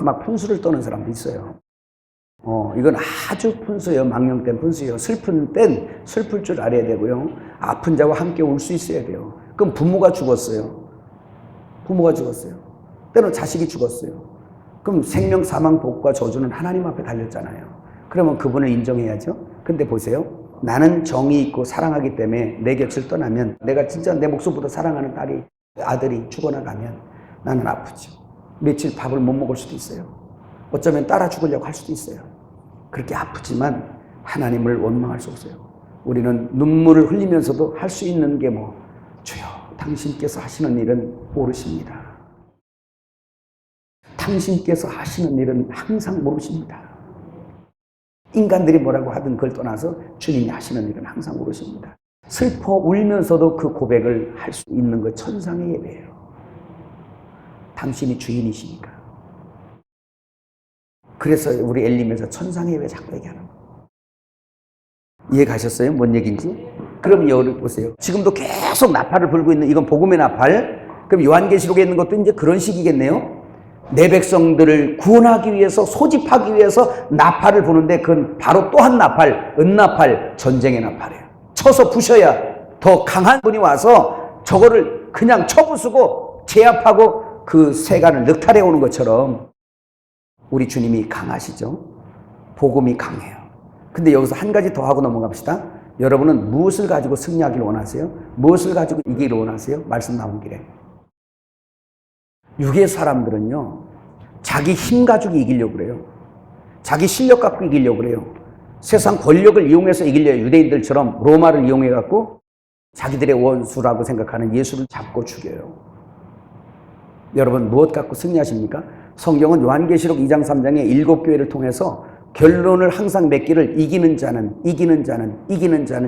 막 분수를 떠는 사람도 있어요. 이건 아주 분수예요. 망령된 분수예요. 슬픈 땐 슬플 줄 알아야 되고요. 아픈 자와 함께 울 수 있어야 돼요. 그럼 부모가 죽었어요. 부모가 죽었어요. 때로는 자식이 죽었어요. 그럼 생명, 사망, 복과 저주는 하나님 앞에 달렸잖아요. 그러면 그분을 인정해야죠. 근데 보세요. 나는 정이 있고 사랑하기 때문에 내 곁을 떠나면, 내가 진짜 내 목숨보다 사랑하는 딸이, 아들이 죽어나가면 나는 아프죠. 며칠 밥을 못 먹을 수도 있어요. 어쩌면 따라 죽으려고 할 수도 있어요. 그렇게 아프지만 하나님을 원망할 수 없어요. 우리는 눈물을 흘리면서도 할 수 있는 게 뭐, 주여 당신께서 하시는 일은 모르십니다. 당신께서 하시는 일은 항상 모르십니다. 인간들이 뭐라고 하든 그걸 떠나서 주님이 하시는 일은 항상 모르십니다. 슬퍼 울면서도 그 고백을 할 수 있는 것 천상의 예배예요. 당신이 주인이시니까. 그래서 우리 엘림에서 천상의 예배 자꾸 얘기하는 거예요. 이해 가셨어요? 뭔 얘기인지? 그럼 여기 보세요. 지금도 계속 나팔을 불고 있는, 이건 복음의 나팔. 그럼 요한계시록에 있는 것도 이제 그런 식이겠네요. 내 백성들을 구원하기 위해서, 소집하기 위해서 나팔을 부는데, 그건 바로 또 한 나팔, 은나팔, 전쟁의 나팔이에요. 쳐서 부셔야 더 강한 분이 와서 저거를 그냥 쳐부수고 제압하고 그 세간을 늑탈해 오는 것처럼, 우리 주님이 강하시죠. 복음이 강해요. 근데 여기서 한 가지 더 하고 넘어갑시다. 여러분은 무엇을 가지고 승리하기를 원하세요? 무엇을 가지고 이기기를 원하세요? 말씀 나온 길에. 육의 사람들은요, 자기 힘 가지고 이기려고 그래요. 자기 실력 갖고 이기려고 그래요. 세상 권력을 이용해서 이기려고 유대인들처럼 로마를 이용해갖고 자기들의 원수라고 생각하는 예수를 잡고 죽여요. 여러분 무엇 갖고 승리하십니까? 성경은 요한계시록 2장 3장에 7교회를 통해서 결론을 항상 맺기를 이기는 자는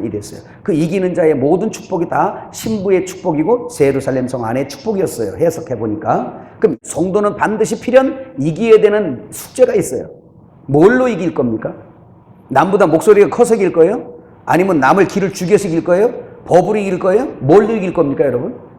이랬어요. 그 이기는 자의 모든 축복이 다 신부의 축복이고 예루살렘 성 안의 축복이었어요. 해석해보니까. 그럼 성도는 반드시 필연 이기어야 되는 숙제가 있어요. 뭘로 이길 겁니까? 남보다 목소리가 커서 이길 거예요? 아니면 남을 길을 죽여서 이길 거예요? 법으로 이길 거예요? 뭘로 이길 겁니까, 여러분?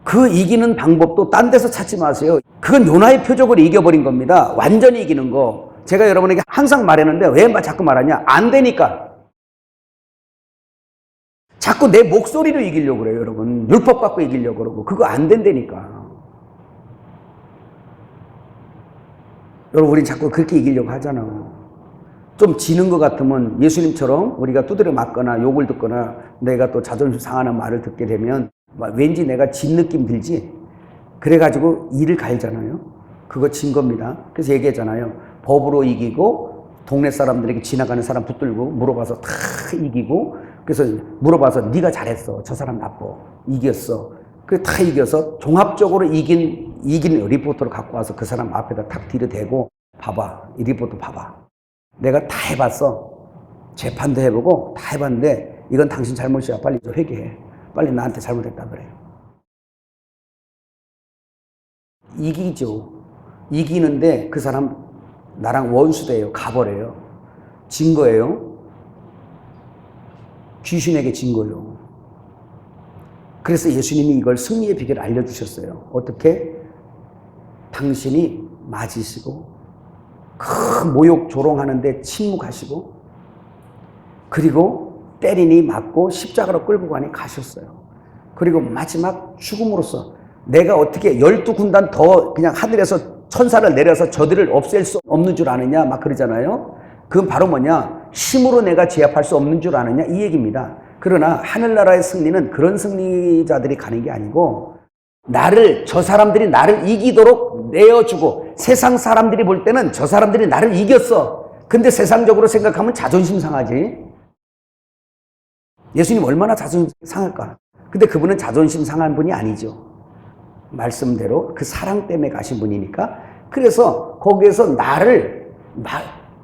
그 이기는 방법도 딴 데서 찾지 마세요. 그건 요나의 표적으로 이겨버린 겁니다. 완전히 이기는 거. 제가 여러분에게 항상 말했는데 왜 자꾸 말하냐? 안 되니까. 자꾸 내 목소리로 이기려고 그래요, 여러분. 율법 갖고 이기려고 그러고. 그거 안 된다니까. 여러분, 우린 자꾸 그렇게 이기려고 하잖아. 좀 지는 것 같으면 예수님처럼 우리가 두드려 맞거나 욕을 듣거나 내가 또 자존심 상하는 말을 듣게 되면 왠지 내가 진 느낌 들지? 그래가지고 이를 갈잖아요. 그거 진 겁니다. 그래서 얘기했잖아요. 법으로 이기고 동네 사람들에게 지나가는 사람 붙들고 물어봐서 다 이기고 그래서 물어봐서 네가 잘했어. 저 사람 나빠. 이겼어. 그래서 다 이겨서 종합적으로 이긴 리포터를 갖고 와서 그 사람 앞에다 탁 들이대고 봐봐. 이 리포터 봐봐. 내가 다 해봤어. 재판도 해보고 다 해봤는데 이건 당신 잘못이야. 빨리 회개해. 빨리 나한테 잘못했다 그래요. 이기죠. 이기는데 그 사람 나랑 원수돼요. 가버려요. 진 거예요. 귀신에게 진 거예요. 그래서 예수님이 이걸 승리의 비결을 알려주셨어요. 어떻게? 당신이 맞으시고 큰 모욕 조롱하는데 침묵하시고 그리고 때리니 맞고 십자가로 끌고 가니 가셨어요. 그리고 마지막 죽음으로써 내가 어떻게 12군단 더 그냥 하늘에서 천사를 내려서 저들을 없앨 수 없는 줄 아느냐 막 그러잖아요. 그건 바로 뭐냐? 힘으로 내가 제압할 수 없는 줄 아느냐 이 얘기입니다. 그러나 하늘나라의 승리는 그런 승리자들이 가는 게 아니고 저 사람들이 나를 이기도록 내어주고 세상 사람들이 볼 때는 저 사람들이 나를 이겼어. 근데 세상적으로 생각하면 자존심 상하지. 예수님 얼마나 자존심 상할까? 근데 그분은 자존심 상한 분이 아니죠. 말씀대로 그 사랑 때문에 가신 분이니까. 그래서 거기에서 나를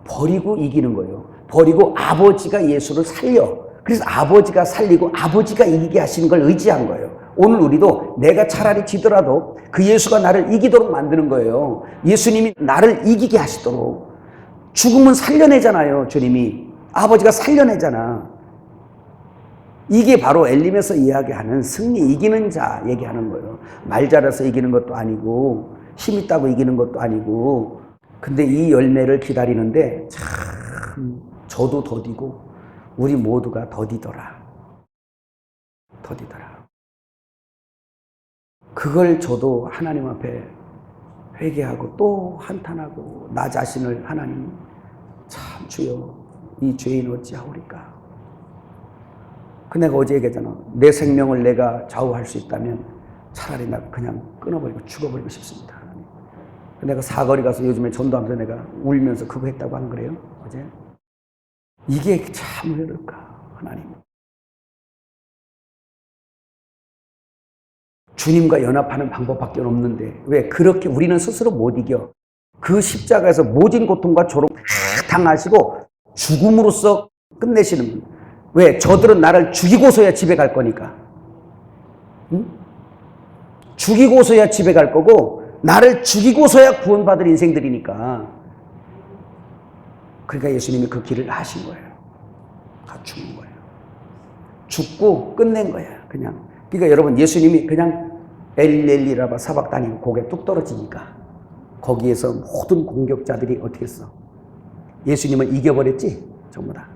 버리고 이기는 거예요. 버리고 아버지가 예수를 살려. 그래서 아버지가 살리고 아버지가 이기게 하시는 걸 의지한 거예요. 오늘 우리도 내가 차라리 지더라도 그 예수가 나를 이기도록 만드는 거예요. 예수님이 나를 이기게 하시도록. 죽음은 살려내잖아요, 주님이. 아버지가 살려내잖아. 이게 바로 엘림에서 이야기하는 승리, 이기는 자 얘기하는 거예요. 말 잘해서 이기는 것도 아니고 힘 있다고 이기는 것도 아니고. 근데 이 열매를 기다리는데 참 저도 더디고 우리 모두가 더디더라. 그걸 저도 하나님 앞에 회개하고 또 한탄하고 나 자신을 하나님 참 주여 이 죄인 어찌하오리까. 내가 어제 얘기했잖아. 내 생명을 내가 좌우할 수 있다면 차라리 나 그냥 끊어버리고 죽어버리고 싶습니다. 내가 사거리 가서 요즘에 전도하면서 내가 울면서 그거 했다고 하는 거래요. 어제. 이게 참 왜 그럴까 하나님. 주님과 연합하는 방법밖에 없는데 왜 그렇게 우리는 스스로 못 이겨. 그 십자가에서 모진 고통과 조롱 다 당하시고 죽음으로써 끝내시는 분. 왜? 저들은 나를 죽이고서야 집에 갈 거니까. 응? 죽이고서야 집에 갈 거고 나를 죽이고서야 구원받을 인생들이니까. 그러니까 예수님이 그 길을 하신 거예요. 갖춘 거예요. 죽고 끝낸 거예요. 그냥. 그러니까 여러분 예수님이 그냥 엘리라바 사박 다니고 고개 뚝 떨어지니까 거기에서 모든 공격자들이 어떻게 했어? 예수님을 이겨버렸지? 전부 다.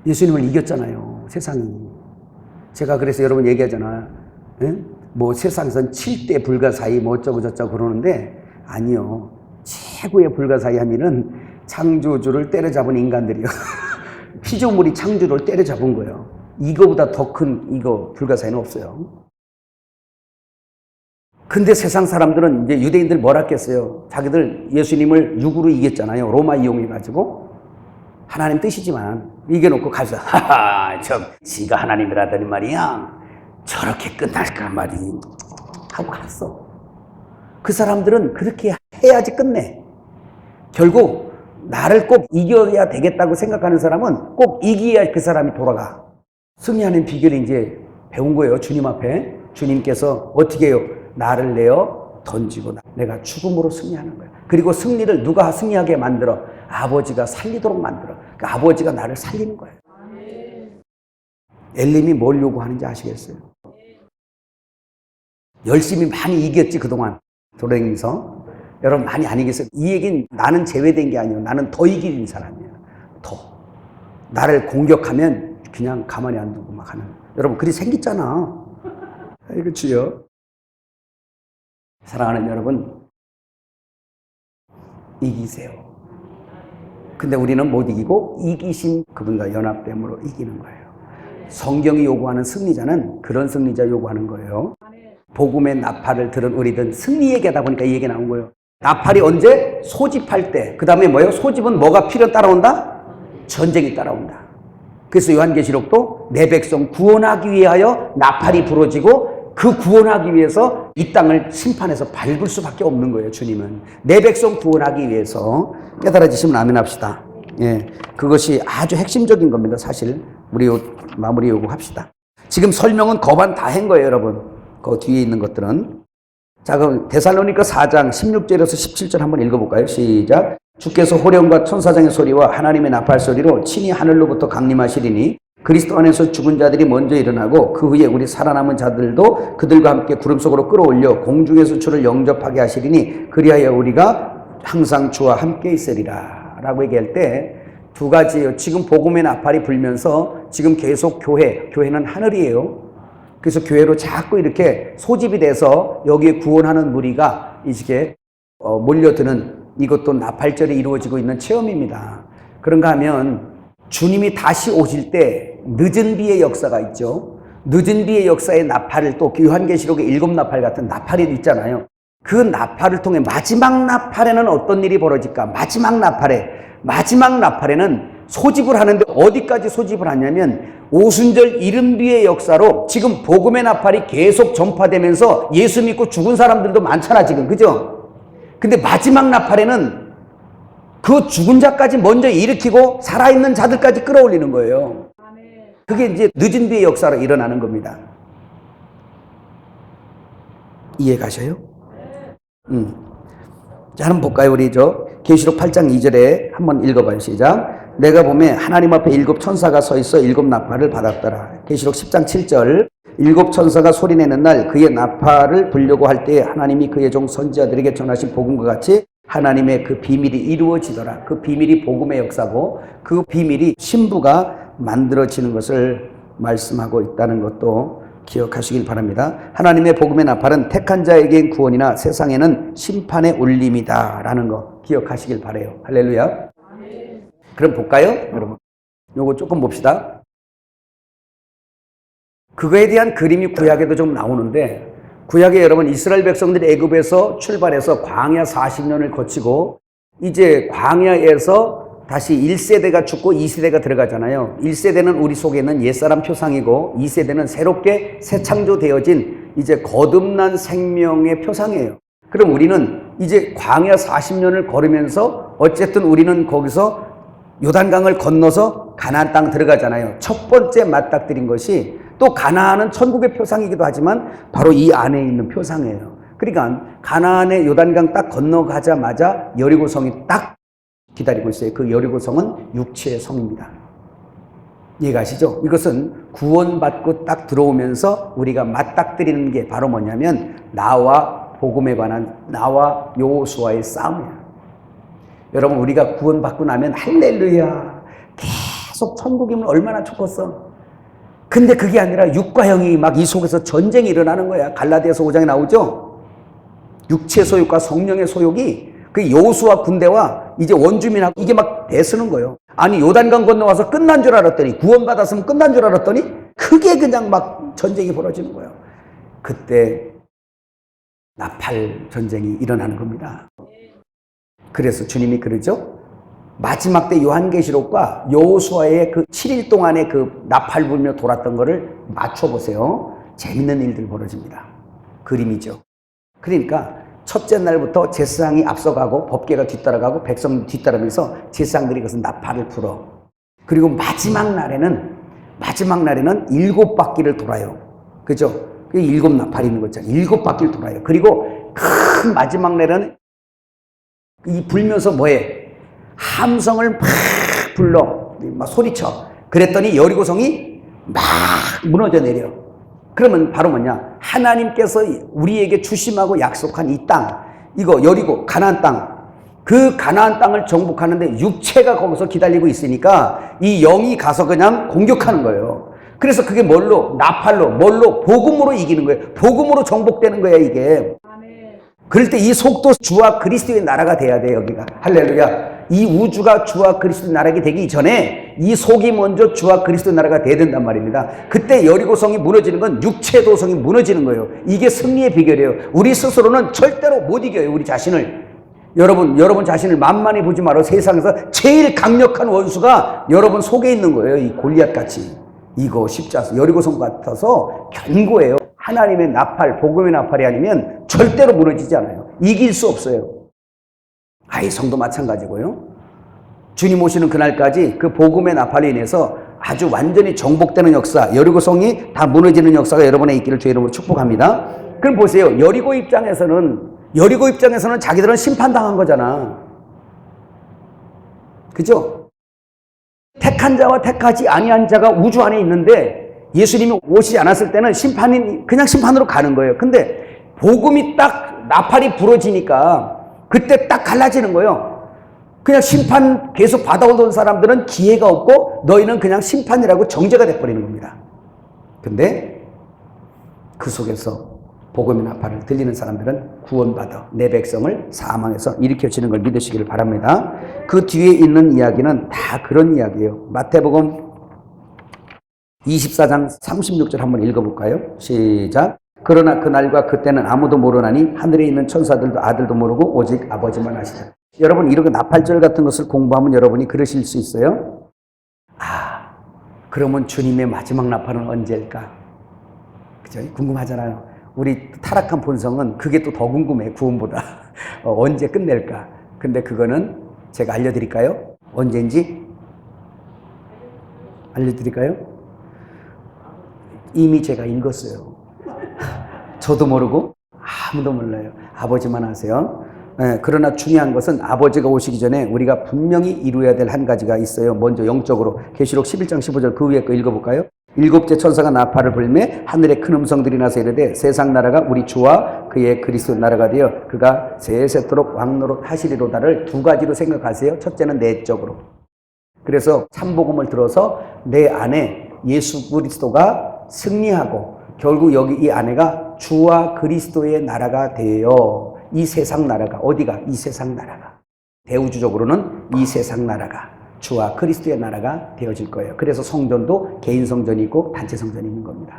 예수님을 이겼잖아요. 세상이. 제가 그래서 여러분 얘기하잖아. 에? 뭐 세상에선 7대 불가사의 뭐 어쩌고저쩌고 그러는데 아니요. 최고의 불가사의한 일은 창조주를 때려잡은 인간들이요. 피조물이 창조를 때려잡은 거예요. 이거보다 더 큰 이거 불가사의는 없어요. 근데 세상 사람들은 이제 유대인들 뭘 했겠어요? 자기들 예수님을 육으로 이겼잖아요. 로마 이용해가지고. 하나님 뜻이지만 이겨놓고 가서 하하 지가 하나님이라더니 말이야. 저렇게 끝날까 말이 하고 갔어. 그 사람들은 그렇게 해야지 끝내. 결국 나를 꼭 이겨야 되겠다고 생각하는 사람은 꼭 이겨야 그 사람이 돌아가. 승리하는 비결을 이제 배운 거예요. 주님 앞에. 주님께서 어떻게 해요? 나를 내어 던지고 내가 죽음으로 승리하는 거예요. 그리고 승리를 누가 승리하게 만들어? 아버지가 살리도록 만들어. 그러니까 아버지가 나를 살리는 거예요. 엘림이 뭘 요구하는지 아시겠어요? 열심히 많이 이겼지 그동안 도랭이서. 여러분 많이 안 이겼어요. 이 얘기는 나는 제외된 게 아니에요. 나는 더 이기는 사람이에요. 더. 나를 공격하면 그냥 가만히 안 두고 막 하는. 여러분 그리 생겼잖아. 아이고 주여. 사랑하는 여러분, 이기세요. 근데 우리는 못 이기고 이기신 그분과 연합됨으로 이기는 거예요. 성경이 요구하는 승리자는 그런 승리자 요구하는 거예요. 복음의 나팔을 들은 우리들 승리 얘기하다 보니까 이 얘기 나온 거예요. 나팔이 언제? 소집할 때. 그 다음에 뭐예요? 소집은 뭐가 필요 따라온다? 전쟁이 따라온다. 그래서 요한계시록도 내 백성 구원하기 위하여 나팔이 부러지고 그 구원하기 위해서 이 땅을 심판해서 밟을 수밖에 없는 거예요. 주님은 내 백성 구원하기 위해서. 깨달아지시면 아멘 합시다. 예, 그것이 아주 핵심적인 겁니다. 사실 우리 마무리 요구합시다. 지금 설명은 거반 다 한 거예요. 여러분 그 뒤에 있는 것들은. 자, 그럼 데살로니가 4장 16절에서 17절 한번 읽어볼까요? 시작. 주께서 호령과 천사장의 소리와 하나님의 나팔 소리로 친히 하늘로부터 강림하시리니 그리스도 안에서 죽은 자들이 먼저 일어나고 그 후에 우리 살아남은 자들도 그들과 함께 구름 속으로 끌어올려 공중에서 주를 영접하게 하시리니 그리하여 우리가 항상 주와 함께 있으리라 라고 얘기할 때 두 가지예요. 지금 복음의 나팔이 불면서 지금 계속 교회는 하늘이에요. 그래서 교회로 자꾸 이렇게 소집이 돼서 여기에 구원하는 무리가 이렇게 몰려드는 이것도 나팔절이 이루어지고 있는 체험입니다. 그런가 하면 주님이 다시 오실 때 늦은 비의 역사가 있죠. 늦은 비의 역사의 나팔을 또 요한계시록의 7나팔 같은 나팔이 있잖아요. 그 나팔을 통해 마지막 나팔에는 어떤 일이 벌어질까? 마지막 나팔에는 소집을 하는데 어디까지 소집을 하냐면 오순절 이른비의 역사로 지금 복음의 나팔이 계속 전파되면서 예수 믿고 죽은 사람들도 많잖아 지금. 그죠? 근데 마지막 나팔에는 그 죽은 자까지 먼저 일으키고 살아있는 자들까지 끌어올리는 거예요. 그게 이제 늦은 비의 역사로 일어나는 겁니다. 이해 가셔요? 자, 한번 볼까요? 우리 계시록 8장 2절에 한번 읽어봐요. 시작. 내가 보면 하나님 앞에 7 천사가 서 있어 7 나팔을 받았더라. 계시록 10장 7절. 7 천사가 소리내는 날 그의 나팔을 불려고 할 때에 하나님이 그의 종 선지자들에게 전하신 복음과 같이 하나님의 그 비밀이 이루어지더라. 그 비밀이 복음의 역사고 그 비밀이 신부가 만들어지는 것을 말씀하고 있다는 것도 기억하시길 바랍니다. 하나님의 복음의 나팔은 택한 자에겐 구원이나 세상에는 심판의 울림이다 라는 거 기억하시길 바라요. 할렐루야. 그럼 볼까요? 여러분 요거 조금 봅시다. 그거에 대한 그림이 구약에도 좀 나오는데 구약에 여러분 이스라엘 백성들이 애굽에서 출발해서 광야 40년을 거치고 이제 광야에서 다시 1세대가 죽고 2세대가 들어가잖아요. 1세대는 우리 속에 있는 옛사람 표상이고 2세대는 새롭게 새 창조되어진 이제 거듭난 생명의 표상이에요. 그럼 우리는 이제 광야 40년을 걸으면서 어쨌든 우리는 거기서 요단강을 건너서 가나안 땅 들어가잖아요. 첫 번째 맞닥뜨린 것이 또 가나안은 천국의 표상이기도 하지만 바로 이 안에 있는 표상이에요. 그러니까 가나안의 요단강 딱 건너가자마자 여리고성이 딱 기다리고 있어요. 그 여리고성은 육체의 성입니다. 이해가시죠? 이것은 구원받고 딱 들어오면서 우리가 맞닥뜨리는 게 바로 뭐냐면 나와 복음에 관한 나와 여호수아의 싸움이에요. 여러분 우리가 구원받고 나면 할렐루야 계속 천국이면 얼마나 좋겠어. 근데 그게 아니라 육과 영이 막 이 속에서 전쟁이 일어나는 거야. 갈라디아서 5장에 나오죠. 육체 소욕과 성령의 소욕이 그 여호수아 군대와 이제 원주민하고 이게 막 대쓰는 거예요. 아니 요단강 건너와서 끝난 줄 알았더니, 구원받았으면 끝난 줄 알았더니 그게 그냥 막 전쟁이 벌어지는 거예요. 그때 나팔 전쟁이 일어나는 겁니다. 그래서 주님이 그러죠. 마지막 때 요한계시록과 여호수아의 그 7일 동안의 그 나팔 불며 돌았던 거를 맞춰보세요. 재밌는 일들 벌어집니다. 그림이죠. 그러니까 첫째 날부터 제사장이 앞서가고 법궤가 뒤따라가고 백성 뒤따르면서 제사장들이 그것은 나팔을 불어. 그리고 마지막 날에는 7바퀴를 돌아요. 그죠? 7 나팔이 있는 거 있잖아요. 7바퀴를 돌아요. 그리고 큰 마지막 날에는 이 불면서 뭐해? 함성을 막 불러. 막 소리쳐. 그랬더니 여리고성이 막 무너져 내려. 그러면 바로 뭐냐? 하나님께서 우리에게 주심하고 약속한 이 땅, 이거 여리고 가나안 땅, 그 가나안 땅을 정복하는데 육체가 거기서 기다리고 있으니까 이 영이 가서 그냥 공격하는 거예요. 그래서 그게 뭘로? 나팔로, 뭘로? 복음으로 이기는 거예요. 복음으로 정복되는 거야 이게. 그럴 때 이 속도 주와 그리스도의 나라가 돼야 돼. 여기가 할렐루야. 이 우주가 주와 그리스도의 나라가 되기 전에 이 속이 먼저 주와 그리스도의 나라가 돼야 된단 말입니다. 그때 여리고성이 무너지는 건 육체 도성이 무너지는 거예요. 이게 승리의 비결이에요. 우리 스스로는 절대로 못 이겨요. 우리 자신을. 여러분 자신을 만만히 보지 말고 세상에서 제일 강력한 원수가 여러분 속에 있는 거예요. 이 골리앗같이. 이거 쉽지 않습니다. 여리고성 같아서 견고해요. 하나님의 나팔, 복음의 나팔이 아니면 절대로 무너지지 않아요. 이길 수 없어요. 아이 성도 마찬가지고요. 주님 오시는 그날까지 그 복음의 나팔로 인해서 아주 완전히 정복되는 역사, 여리고성이 다 무너지는 역사가 여러분의 있기를 주의 이름으로 축복합니다. 그럼 보세요. 여리고 입장에서는 자기들은 심판당한 거잖아. 그죠? 택한 자와 택하지 아니한 자가 우주 안에 있는데 예수님이 오시지 않았을 때는 심판이 그냥 심판으로 가는 거예요. 근데 복음이 딱 나팔이 부러지니까 그때 딱 갈라지는 거예요. 그냥 심판 계속 받아오던 사람들은 기회가 없고 너희는 그냥 심판이라고 정죄가 돼버리는 겁니다. 근데 그 속에서 복음의 나팔을 들리는 사람들은 구원받아 내 백성을 사망에서 일으켜주는 걸 믿으시기를 바랍니다. 그 뒤에 있는 이야기는 다 그런 이야기예요. 마태복음 24장 36절 한번 읽어볼까요? 시작. 그러나 그날과 그때는 아무도 모르나니 하늘에 있는 천사들도 아들도 모르고 오직 아버지만 아시다. 여러분 이렇게 나팔절 같은 것을 공부하면 여러분이 그러실 수 있어요? 그러면 주님의 마지막 나팔은 언제일까? 그죠? 궁금하잖아요. 우리 타락한 본성은 그게 또 더 궁금해. 구원보다 언제 끝낼까? 근데 그거는 제가 알려드릴까요? 언제인지 알려드릴까요? 이미 제가 읽었어요. 저도 모르고 아무도 몰라요. 아버지만 아세요. 그러나 중요한 것은 아버지가 오시기 전에 우리가 분명히 이루어야 될 한 가지가 있어요. 먼저 영적으로 계시록 11장 15절 그 위에 거 읽어볼까요? 일곱째 천사가 나팔을 불매 하늘에 큰 음성들이 나서 이르되 세상 나라가 우리 주와 그의 그리스도 나라가 되어 그가 세세토록 왕노릇 하시리로다를 두 가지로 생각하세요. 첫째는 내적으로. 그래서 참복음을 들어서 내 안에 예수 그리스도가 승리하고 결국 여기 이 안에가 주와 그리스도의 나라가 되어 이 세상 나라가 어디가? 이 세상 나라가 대우주적으로는 이 세상 나라가 주와 그리스도의 나라가 되어질 거예요. 그래서 성전도 개인 성전이 있고 단체 성전이 있는 겁니다.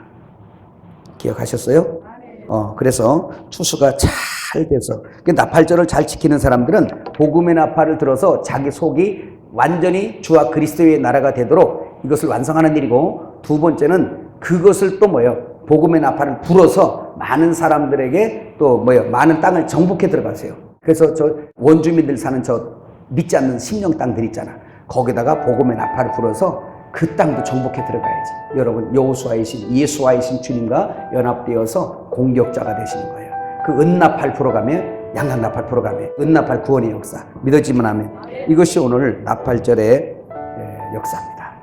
기억하셨어요? 그래서 추수가 잘 돼서 나팔절을 잘 지키는 사람들은 복음의 나팔을 들어서 자기 속이 완전히 주와 그리스도의 나라가 되도록 이것을 완성하는 일이고, 두 번째는 그것을 또 뭐예요? 복음의 나팔을 불어서 많은 사람들에게 또 뭐예요? 많은 땅을 정복해 들어가세요. 그래서 저 원주민들 사는 저 믿지 않는 심령 땅들 있잖아. 거기다가 복음의 나팔을 불어서 그 땅도 정복해 들어가야지. 여러분 여호수아이신 예수와이신 주님과 연합되어서 공격자가 되시는 거예요. 그 은나팔 불어가며 양각나팔 불어가며 은나팔 구원의 역사 믿어지면 하면 이것이 오늘 나팔절의 역사입니다.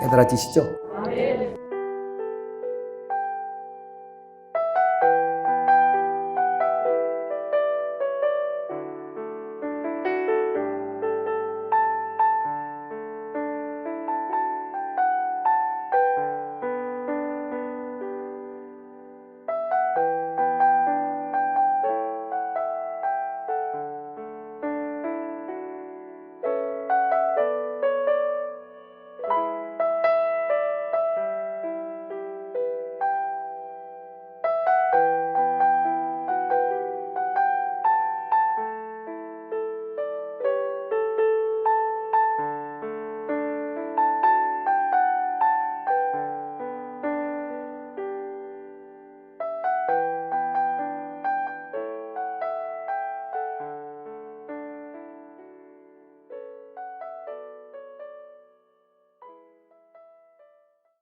깨달아지시죠?